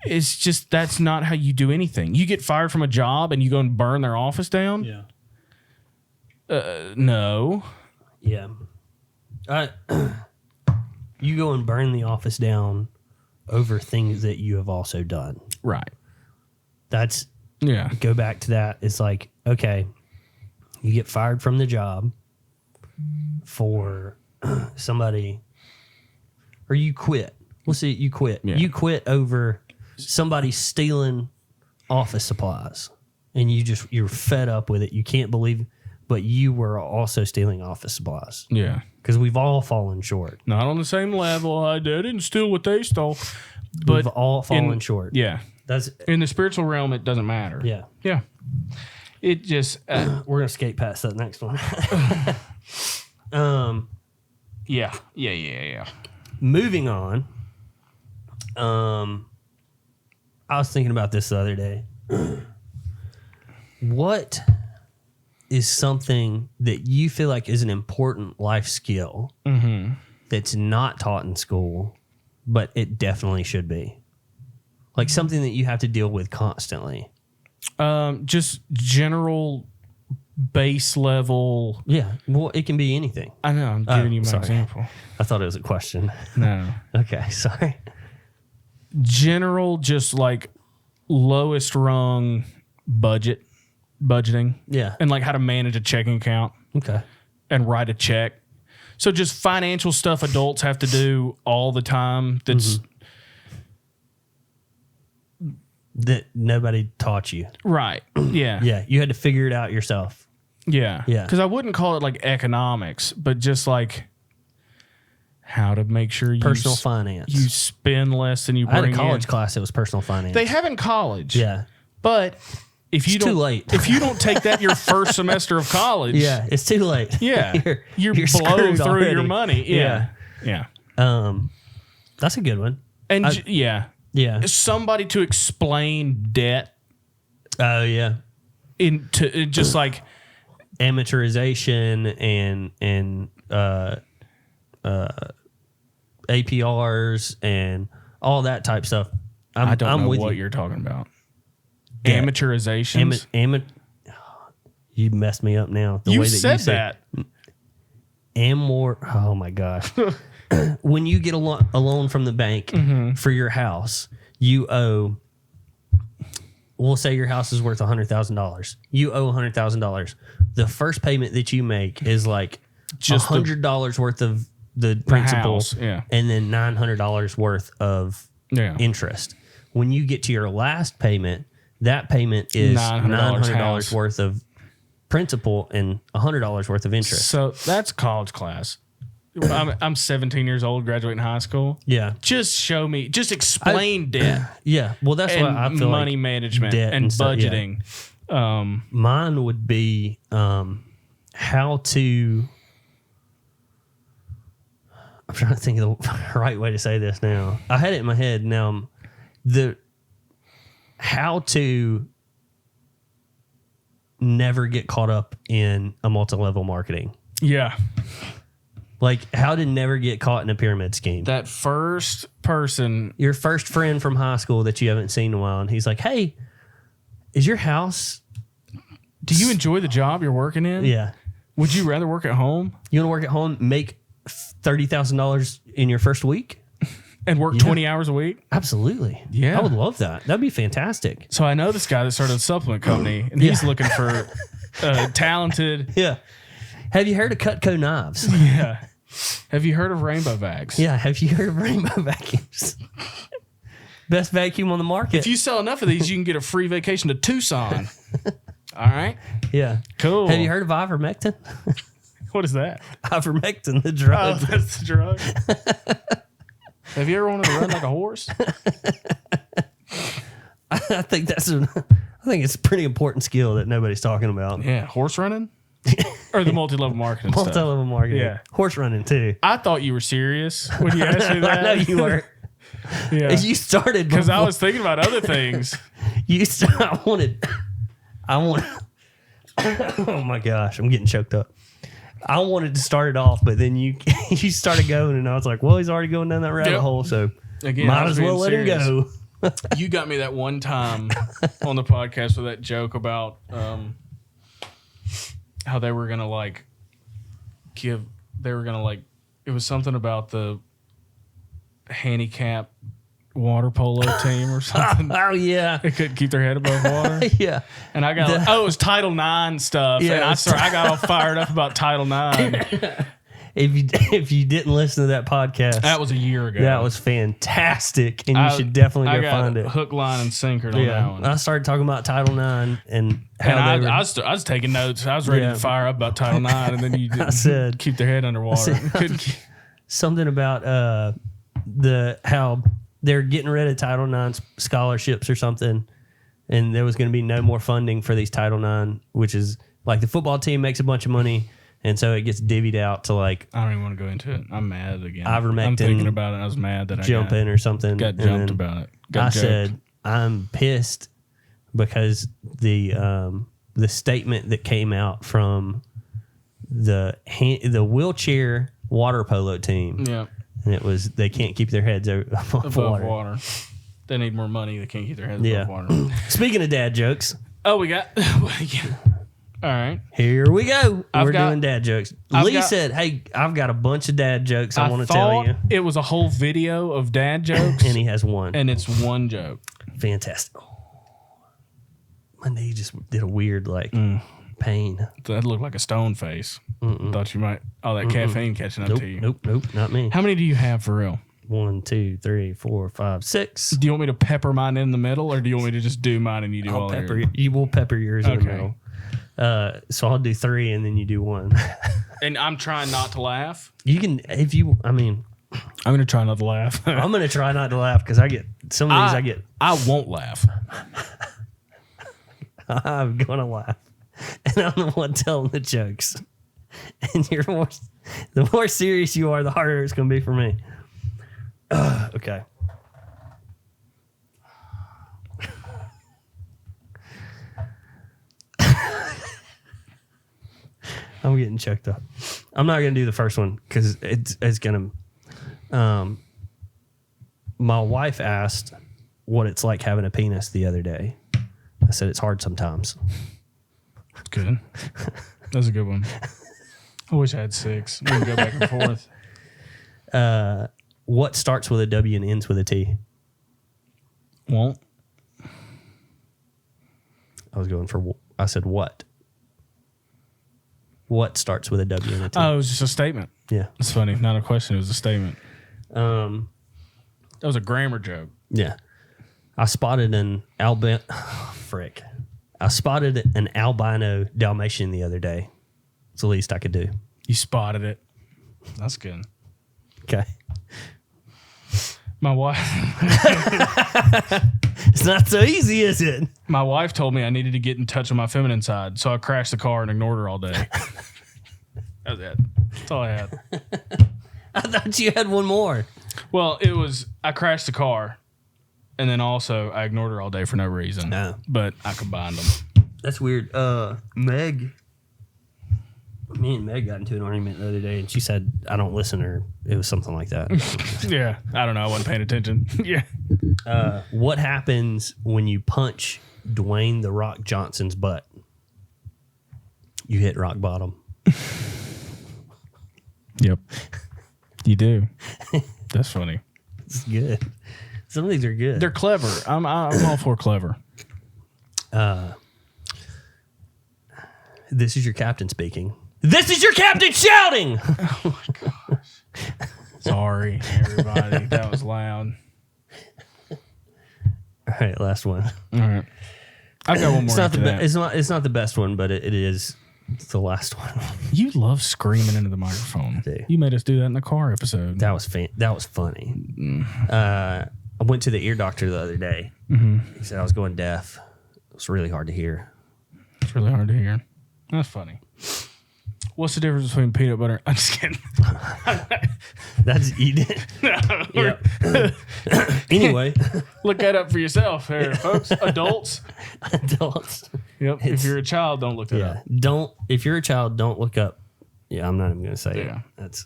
It's just, that's not how you do anything. You get fired from a job and you go and burn their office down? Yeah. No. Yeah. You go and burn the office down over things that you have also done. Right. That's, go back to that. It's like, okay, you get fired from the job for somebody, or you quit. We'll see, you quit. Yeah. You quit over somebody stealing office supplies, and you're fed up with it. You can't believe, but you were also stealing office supplies. Yeah. Because we've all fallen short. Not on the same level. I didn't steal what they stole. But we've all fallen short. Yeah. That's in the spiritual realm, it doesn't matter. Yeah. Yeah. It just we're gonna skate past that next one. Yeah. Moving on. I was thinking about this the other day. What is something that you feel like is an important life skill that's not taught in school, but it definitely should be? Like something that you have to deal with constantly. Just general base level. Yeah. Well, it can be anything. I know. I'm giving you my sorry. example. I thought it was a question. No. Okay. Sorry. General, just like lowest rung budgeting. Yeah. And like how to manage a checking account Okay. and write a check. So just financial stuff adults have to do all the time. That's That nobody taught you. right. Yeah. Yeah. You had to figure it out yourself. Yeah. Yeah. Because I wouldn't call it like economics, but just like how to make sure you Personal finance. you spend less than you I had bring a college in. class that was personal finance. They have in college. Yeah. But if you It's don't too late. if you don't take that your first semester of college, Yeah. It's too late. yeah, you're blow screwed through already. your money. Yeah. Yeah. That's a good one. And yeah. Yeah. Somebody to explain debt Oh yeah. into just like Amortization and APRs and all that type stuff. I don't I'm know with what you. you're talking about. Yeah. Amateurizations. You messed me up now. The You way that said you said that. Oh my gosh. When you get a loan from the bank for your house, you owe. We'll say your house is worth $100,000. You owe $100,000. The first payment that you make is like Just the- $100 worth of the principal, house, yeah. and then $900 worth of Yeah. interest. When you get to your last payment, that payment is $900 $900 worth of principal and $100 worth of interest. So that's college class. I'm 17 years old, graduating high school. Yeah, Just show me, just explain debt yeah. Well, that's and what I feel money like management debt and stuff, yeah. budgeting. Mine would be how to. I'm trying to think of the right way to say this now. I had it in my head. Now, how to never get caught up in a multi-level marketing. Yeah. Like how to never get caught in a pyramid scheme. That first person. Your first friend from high school that you haven't seen in a while, and he's like, "Hey, is your house?" Do you enjoy the job you're working in? Yeah. Would you rather work at home You want to work at home, make $30,000 in your first week? and work 20 hours a week? Absolutely. Yeah. I would love that. That'd be fantastic. So I know this guy that started a supplement company, and he's looking for talented. Yeah. Have you heard of Cutco knives? Yeah. Have you heard of Rainbow Vacs? Yeah. Have you heard of Rainbow vacuums? Best vacuum on the market. If you sell enough of these, you can get a free vacation to Tucson. All right. Yeah. Cool. Have you heard of ivermectin? What is that? Ivermectin, the Oh, drug. that's the drug. Have you ever wanted to run like a horse? I think it's a pretty important skill that nobody's talking about. Yeah, horse running? Or the multi-level marketing stuff? Multi-level marketing. Yeah. Horse running too. I thought you were serious when you asked me that. I know you were. Yeah. You started Because I before- was thinking about other things. I want. Oh my gosh, I'm getting choked up. I wanted to start it off, but then you started going, and I was like, well, he's already going down that rabbit Yep. hole, so Again, might I was as well being let him serious. go. You got me that one time on the podcast with that joke about how they were gonna it was something about the handicap water polo team or something. Oh yeah, They couldn't keep their head above water. yeah. And I got it was Title IX stuff. Yeah, and it I was got all fired up about Title IX. If you didn't listen to that podcast, That was a year ago. that was fantastic, and you should definitely go got find it. hook, line, and sinker on that Yeah, one. I started talking about Title IX and how And they were. I was taking notes. I was ready Yeah. to fire up about Title IX, and then you didn't said- keep their head underwater. Couldn't keep- something about how they're getting rid of Title IX scholarships or something, and there was going to be no more funding for these Title IX, which is like the football team makes a bunch of money, and so it gets divvied out to like I don't even want to go into it. I'm mad again. Ivermectin I'm thinking about it. I was mad that I jumping or something. got and jumped then about it. I Got joked. said I'm pissed because the statement that came out from the wheelchair water polo team, Yeah, and it was they can't keep their heads above above water. water. They need more money. They can't keep their heads Yeah. above water. Speaking of dad jokes, Oh, we got. Yeah. All right. Here we go. We're got- doing dad jokes. I've Lee got- said, "Hey, I've got a bunch of dad jokes I want to tell thought you." it was a whole video of dad jokes, And he has one. and it's one joke. Fantastic. My knee just did a weird pain. That looked like a stone face. Thought you might. Oh, that caffeine catching up Nope, to you. nope, not me. How many do you have for real? 1, 2, 3, 4, 5, 6. Do you want me to pepper mine in the middle, or do you want me to just do mine and you do all I'll pepper. yours? You will pepper yours in the Okay. middle. So I'll do 3 and then you do 1. And I'm trying not to laugh. You can, if you. I mean, I'm gonna try not to laugh. I'm gonna try not to laugh because I get some of these. I get. I won't laugh. I'm gonna laugh, and I'm the one telling the jokes. And the more serious you are, the harder it's gonna be for me. Okay. I'm getting choked up. I'm not gonna do the first one because it's gonna. My wife asked what it's like having a penis the other day. I said it's hard sometimes. Good. That's a good one. I wish I had 6. We can go back and forth. What starts with a W and ends with a T? Won't. I said what? What starts with a W and a T? Oh, it was just a statement. Yeah. It's funny. Not a question. It was a statement. That was a grammar joke. Yeah. I spotted an albino Dalmatian the other day. It's the least I could do. You spotted it. That's good. Okay. My wife. It's not so easy, is it? My wife told me I needed to get in touch with my feminine side, so I crashed the car and ignored her all day. That was it. That's all I had. I thought you had one more. Well, it was I crashed the car, and then also I ignored her all day for no reason. No. But I combined them. That's weird. Me and Meg got into an argument the other day, and she said, I don't listen, or it was something like that. Yeah, I don't know. I wasn't paying attention. Yeah. What happens when you punch Dwayne "The Rock" Johnson's butt? You hit rock bottom. Yep. You do. That's funny. It's good. Some of these are good. They're clever. I'm all for clever. This is your captain speaking. This is your captain shouting! Sorry, everybody. That was loud. All right, last one. All right. I've got one more. It's not the best one, but it is the last one. You love screaming into the microphone. do. You made us do that in the car episode. That was funny. I went to the ear doctor the other day. He said I was going deaf. It was really hard to hear. It's really hard to hear. That's funny. What's the difference between peanut butter? I'm just kidding. That's you did. Yep. Anyway, Look that up for yourself here, folks. Adults. adults. Yep. If you're a child, don't look that Yeah. up. If you're a child, don't look up. Yeah, I'm not even going to say Yeah. it. That's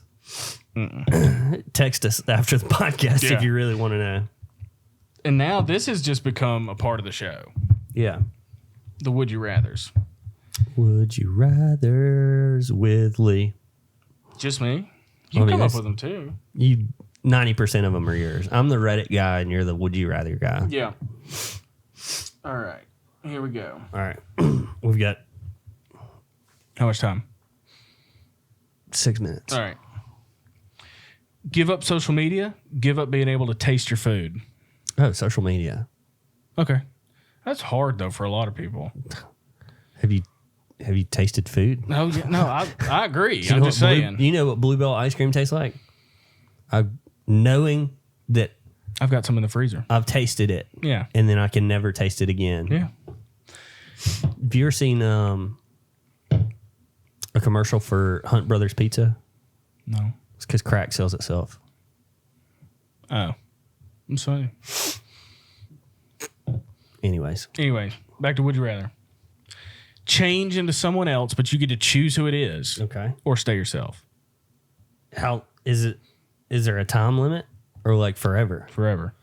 text us after the podcast Yeah. if you really want to know. And now this has just become a part of the show. Yeah. The Would You Rathers. Would you rather's with Lee? Just me? You I mean, come up that's- with them too. You 90% of them are yours. I'm the Reddit guy and you're the would you rather guy. Yeah. All right. Here we go. All right. We've got How much time? 6 minutes. All right. Give up social media. Give up being able to taste your food. Oh, social media. Okay. That's hard though for a lot of people. Have you tasted food? No, yeah, no, I agree. You I'm know just what saying. you know what Bluebell ice cream tastes like? Knowing that I've got some in the freezer. I've tasted it. Yeah. And then I can never taste it again. Yeah. Have you ever seen a commercial for Hunt Brothers Pizza? No. It's because crack sells itself. Oh. I'm sorry. Anyways. Anyway, back to Would You Rather. Change into someone else, but you get to choose who it is. Okay. Or stay yourself. How is it? Is there a time limit or like forever? Forever.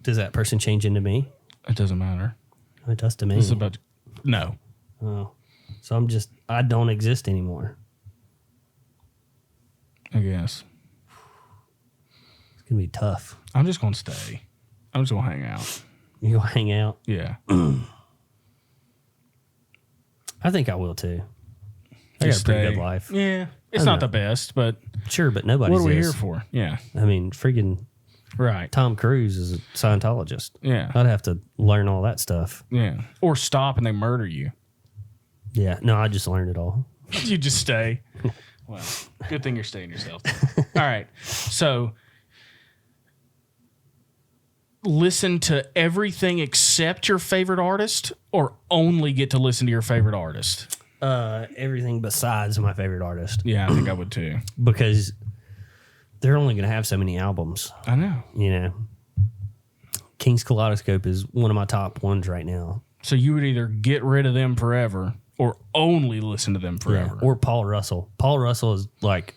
Does that person change into me? It doesn't matter. It does to me. This is about no. Oh. So I don't exist anymore. I guess. It's going to be tough. I'm just going to stay. I'm just going to hang out. You go hang out? Yeah. I think I will too. I got Just a pretty stay. good life. Yeah. It's I not know. the best, but Sure, but nobody's what are we is. here for? Yeah. I mean, freaking Right. Tom Cruise is a Scientologist. Yeah. I'd have to learn all that stuff. Yeah. Or stop and they murder you. Yeah. No, I just learned it all. You just stay. Well, good thing you're staying yourself. All right. So listen to everything except your favorite artist, or only get to listen to your favorite artist? Everything besides my favorite artist. Yeah, I think I would too. Because they're only going to have so many albums, I know. you know. King's Kaleidoscope is one of my top ones right now. So you would either get rid of them forever or only listen to them forever. Or Paul Russell. Paul Russell is like,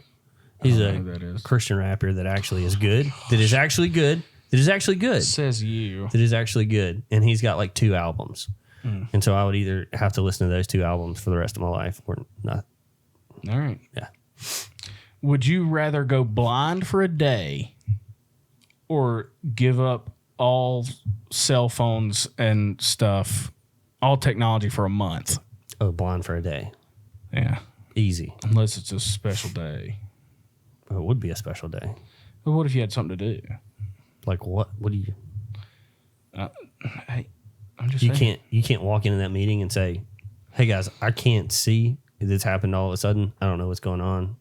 he's I a don't know who that is. Christian rapper that actually is good. That is actually good. That is actually good. Says you. That is actually good. And he's got like 2 albums. And so I would either have to listen to those 2 albums for the rest of my life or not. All right. Yeah. Would you rather go blind for a day or give up all cell phones and stuff, all technology for a month? Oh, blind for a day. Yeah. Easy. Unless it's a special day. Oh, it would be a special day. But what if you had something to do? Like what? What do you... Hey, I'm just You saying. can't walk into that meeting and say, "Hey guys, I can't see. This happened all of a sudden. I don't know what's going on."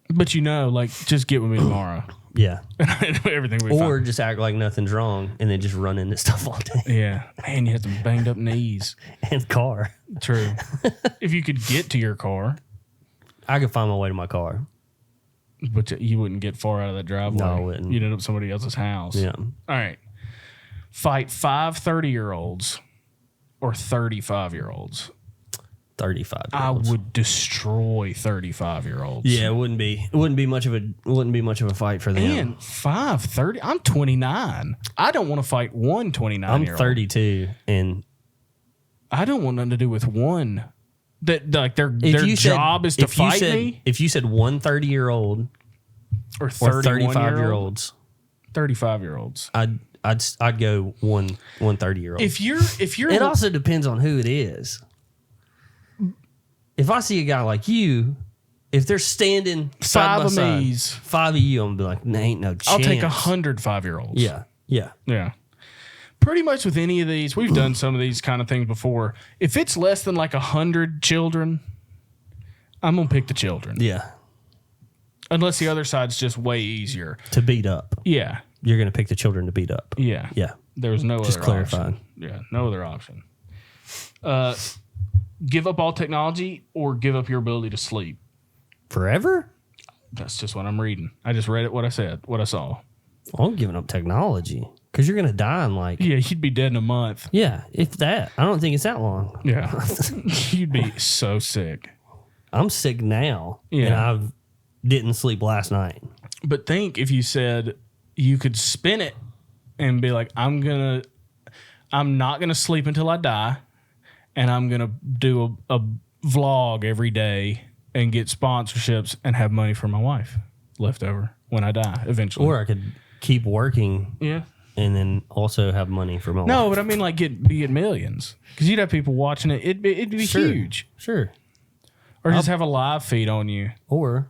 But like, just get with me tomorrow. Yeah. Everything will be Or fine. just act like nothing's wrong and then just run into stuff all day. Yeah. Man, you have some banged up knees. And car. True. If you could get to your car, I could find my way to my car. but you wouldn't get far out of that driveway. No, I wouldn't. You'd end up at somebody else's house. Yeah. All right. Fight 5 30-year-olds or 35-year-olds. 35. I would destroy 35-year-olds. Yeah, it wouldn't be much of a fight for them. Man, 5-30. I'm 29. I don't want to fight one 29-year-old. I'm 32 and I don't want nothing to do with one. That like their job is to fight me. If you said one 30-year-old Or or 35-year-olds. 35-year-olds, 35-year-olds. I'd go one 30-year-old. If you're It also depends on who it is. If I see a guy like you, if they're standing side 5 by of side, me's, 5 of you, I'm gonna be like, nah, ain't no chance. I'll take 100 5-year-olds. Yeah, yeah. Yeah. Pretty much with any of these, we've done some of these kind of things before. If it's less than like 100 children, I'm going to pick the children. Yeah. Unless the other side's just way easier. To beat up. Yeah. You're going to pick the children to beat up. Yeah. Yeah. There was no Just other clarifying. option. Yeah. No other option. Give up all technology or give up your ability to sleep. Forever? That's just what I'm reading. I just read it, what I said, what I saw. Well, I'm giving up technology because you're going to die in like, Yeah, you'd be dead in a month. yeah, if that. I don't think it's that long. Yeah. You'd be so sick. I'm sick now. Yeah. And I didn't sleep last night. But think if you said you could spin it and be like, I'm not gonna sleep until I die, and I'm gonna do a vlog every day and get sponsorships and have money for my wife left over when I die eventually. Or I could keep working Yeah. and then also have money for my No, wife. but I mean like be at millions because you'd have people watching it. It'd be Sure. huge. Sure. Or just have a live feed on you. Or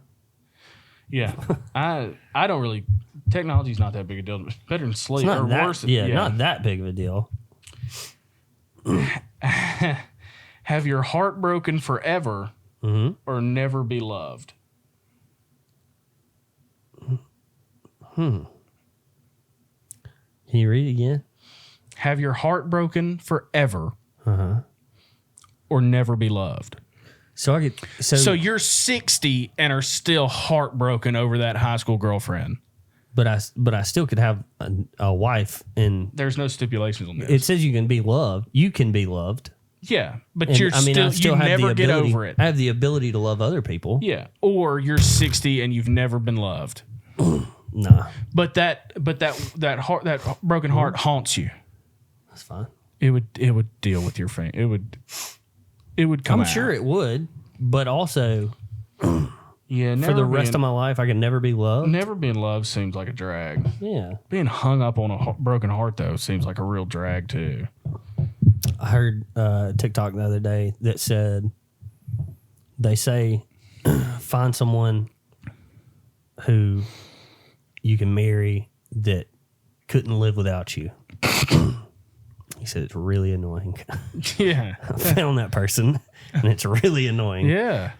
Yeah. I don't really. Technology's not that big a deal. Better than sleep it's not or that, worse. not that big of a deal. Have your heart broken forever Mm-hmm. or never be loved. Can you read it again? Have your heart broken forever Uh-huh. or never be loved. So I could So you're 60 and are still heartbroken over that high school girlfriend. but I still could have a wife, and There's no stipulations on this. it says you can be loved. You can be loved. Yeah, but And, you're I you have never the get ability, over it. I have the ability to love other people. Yeah, or you're 60 and you've never been loved. Nah, But that broken heart haunts you. that's fine. It would deal with your fame. It would come I'm out. sure it would, but also Yeah, for the rest of my life, I can never be loved. Never being loved seems like a drag. Yeah. Being hung up on a broken heart, though, seems like a real drag, too. I heard a TikTok the other day that said, they say, find someone who you can marry that couldn't live without you. He said it's really annoying. Yeah. I found that person, and it's really annoying. Yeah.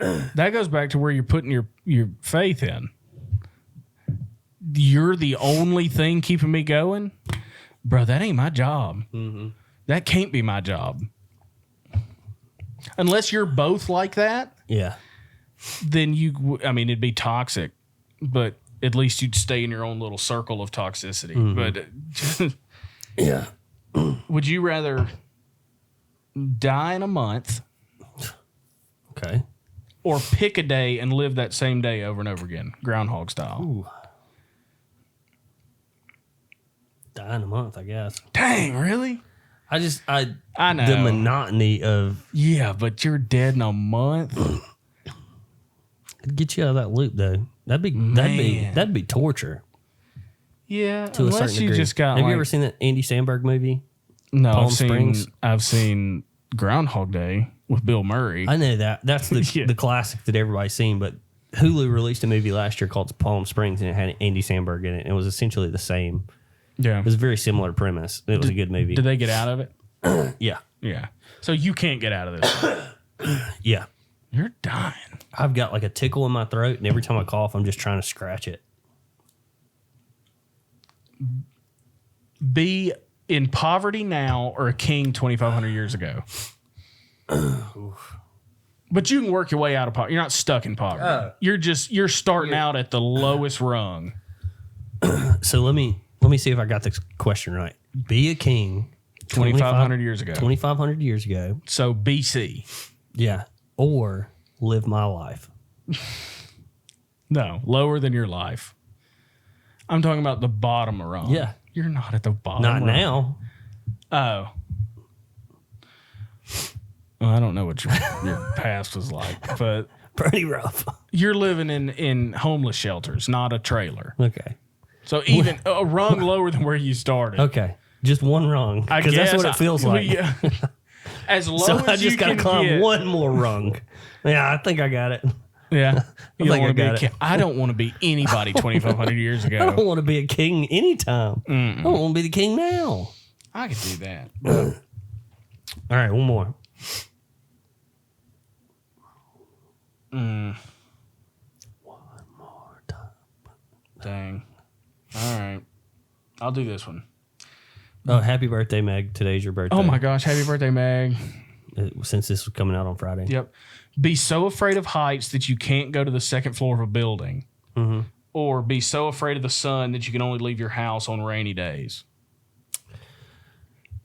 That goes back to where you're putting your faith in. You're the only thing keeping me going? Bro, that ain't my job. Mm-hmm. That can't be my job. Unless you're both like that. Yeah. Then it'd be toxic, but at least you'd stay in your own little circle of toxicity. Mm-hmm. But yeah. Would you rather die in a month? Okay. Or pick a day and live that same day over and over again, Groundhog style? Ooh. Die in a month, I guess. Dang, really? I know the monotony of but you're dead in a month. It'd get you out of that loop, though. That'd be torture. Yeah, To a certain degree. You just got. Have you ever seen that Andy Samberg movie? No, Palm Springs? I've seen Groundhog Day with Bill Murray. I know that. That's the Yeah. the classic that everybody's seen. But Hulu released a movie last year called Palm Springs, and it had Andy Samberg in it. It was essentially the same. Yeah, It was a very similar premise. It was a good movie. Did they get out of it? Yeah. Yeah. So you can't get out of this. Yeah. You're dying. I've got like a tickle in my throat, and every time I cough, I'm just trying to scratch it. Be in poverty now or a king 2,500 years ago. But you can work your way out of poverty. You're not stuck in poverty. You're starting out at the lowest rung. So let me see if I got this question right. Be a king 2,500 years ago. 2,500 years ago. So BC. Yeah. Or live my life. No, lower than your life. I'm talking about the bottom rung. Yeah. You're not at the bottom Not rung. now. Oh. Well, I don't know what your past was like, but Pretty rough. you're living in homeless shelters, not a trailer. Okay. So even a rung lower than where you started. Okay. Just one wrong. I Because that's guess what it feels like. Yeah. As low So as I just you got to can climb get. one more rung. Yeah, I think I got it. Yeah. You don't think I wanna be got a king. I don't want to be anybody 2,500 years I don't ago. want to be a king anytime. I don't want to be the king now. I could do that. All right, one more. Mm, One more time. dang. All right. I'll do this one. Oh, happy birthday, Meg. Today's your birthday. Oh my gosh. Happy birthday, Meg. Since this was coming out on Friday. Yep. Be so afraid of heights that you can't go to the second floor of a building. Mm-hmm. Or be so afraid of the sun that you can only leave your house on rainy days.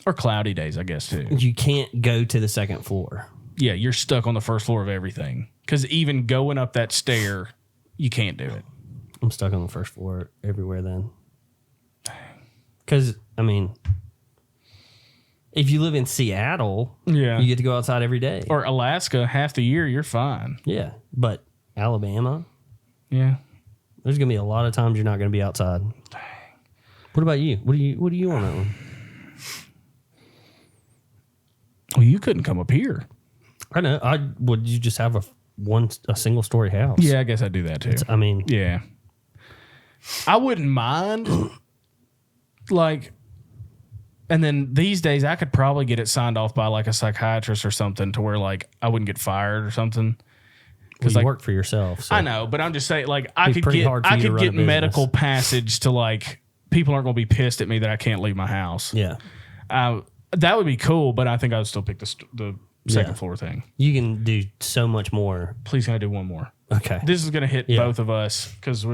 Or cloudy days, I guess, too. You can't go to the second floor. Yeah, you're stuck on the first floor of everything. Because even going up that stair, you can't do it. I'm stuck on the first floor everywhere then. Because, I mean, if you live in Seattle, Yeah. you get to go outside every day. Or Alaska, half the year, you're fine. Yeah, but Alabama, Yeah. there's going to be a lot of times you're not going to be outside. What about you? What do you want on that one? Well, you couldn't come up here. I know. Would you just have a single story house? Yeah, I guess I'd do that, too. I mean, Yeah. I wouldn't mind. And then these days, I could probably get it signed off by like a psychiatrist or something to where like I wouldn't get fired or something. because you like- work for yourself. So. I know, but I'm just saying, like I It's could pretty get hard for I you to could run a get medical business. passage to like people aren't going to be pissed at me that I can't leave my house. Yeah, That would be cool, but I think I would still pick the second Yeah. floor thing. you can do so much more. Please, can I do one more? Okay. This is going to hit Yeah. both of us because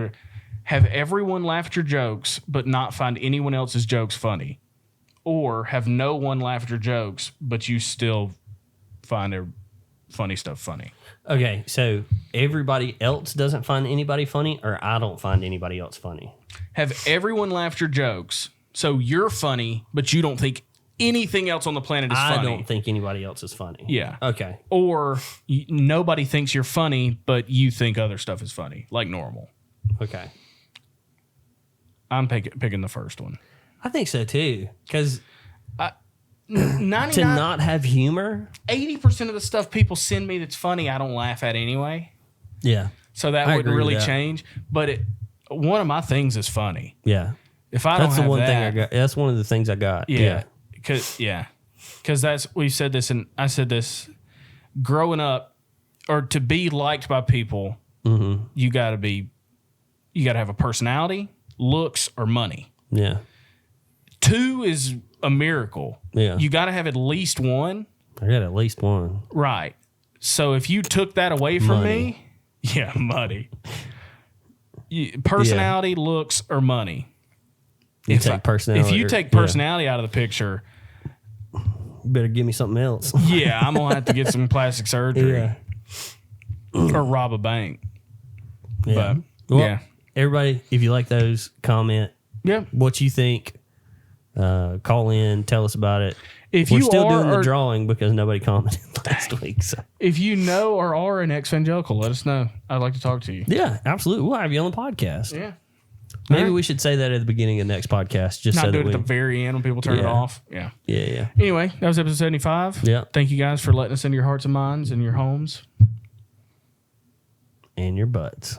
have everyone laugh at your jokes, but not find anyone else's jokes funny, or have no one laugh at your jokes, but you still find their funny stuff funny. Okay, so everybody else doesn't find anybody funny, or I don't find anybody else funny. Have everyone laugh at your jokes, so you're funny, but you don't think anything else on the planet is funny. I don't think anybody else is funny. Yeah. Okay. Or nobody thinks you're funny, but you think other stuff is funny, like normal. Okay. I'm picking the first one. I think so too. Because 99, to not have humor. 80% of the stuff people send me that's funny, I don't laugh at anyway. Yeah. So that I wouldn't agree really with that. change. But one of my things is funny. Yeah. If I don't That's have the one that, thing I got. That's one of the things I got. Yeah. Because we've said this, and I said this, growing up, or to be liked by people, you got to have a personality, looks, or money. Yeah. 2 is a miracle. Yeah. You got to have at least 1. I got at least 1. Right. So if you took that away from me, money. Personality, looks, or money. If you take personality out of the picture, you better give me something else. I'm gonna have to get some plastic surgery or rob a bank. Yeah. But, well, everybody, if you like those, comment. Yeah. What you think? Call in, tell us about it. If We're you still are, doing the drawing because nobody commented last week. So if you know or are an exvangelical, let us know. I'd like to talk to you. yeah, absolutely. We'll have you on the podcast. Yeah. Maybe we should say that at the beginning of the next podcast, just Not so do that it at the very end when people turn it off. Yeah. Yeah. Anyway, that was episode 75. Yeah. Thank you guys for letting us into your hearts and minds and your homes. And your butts.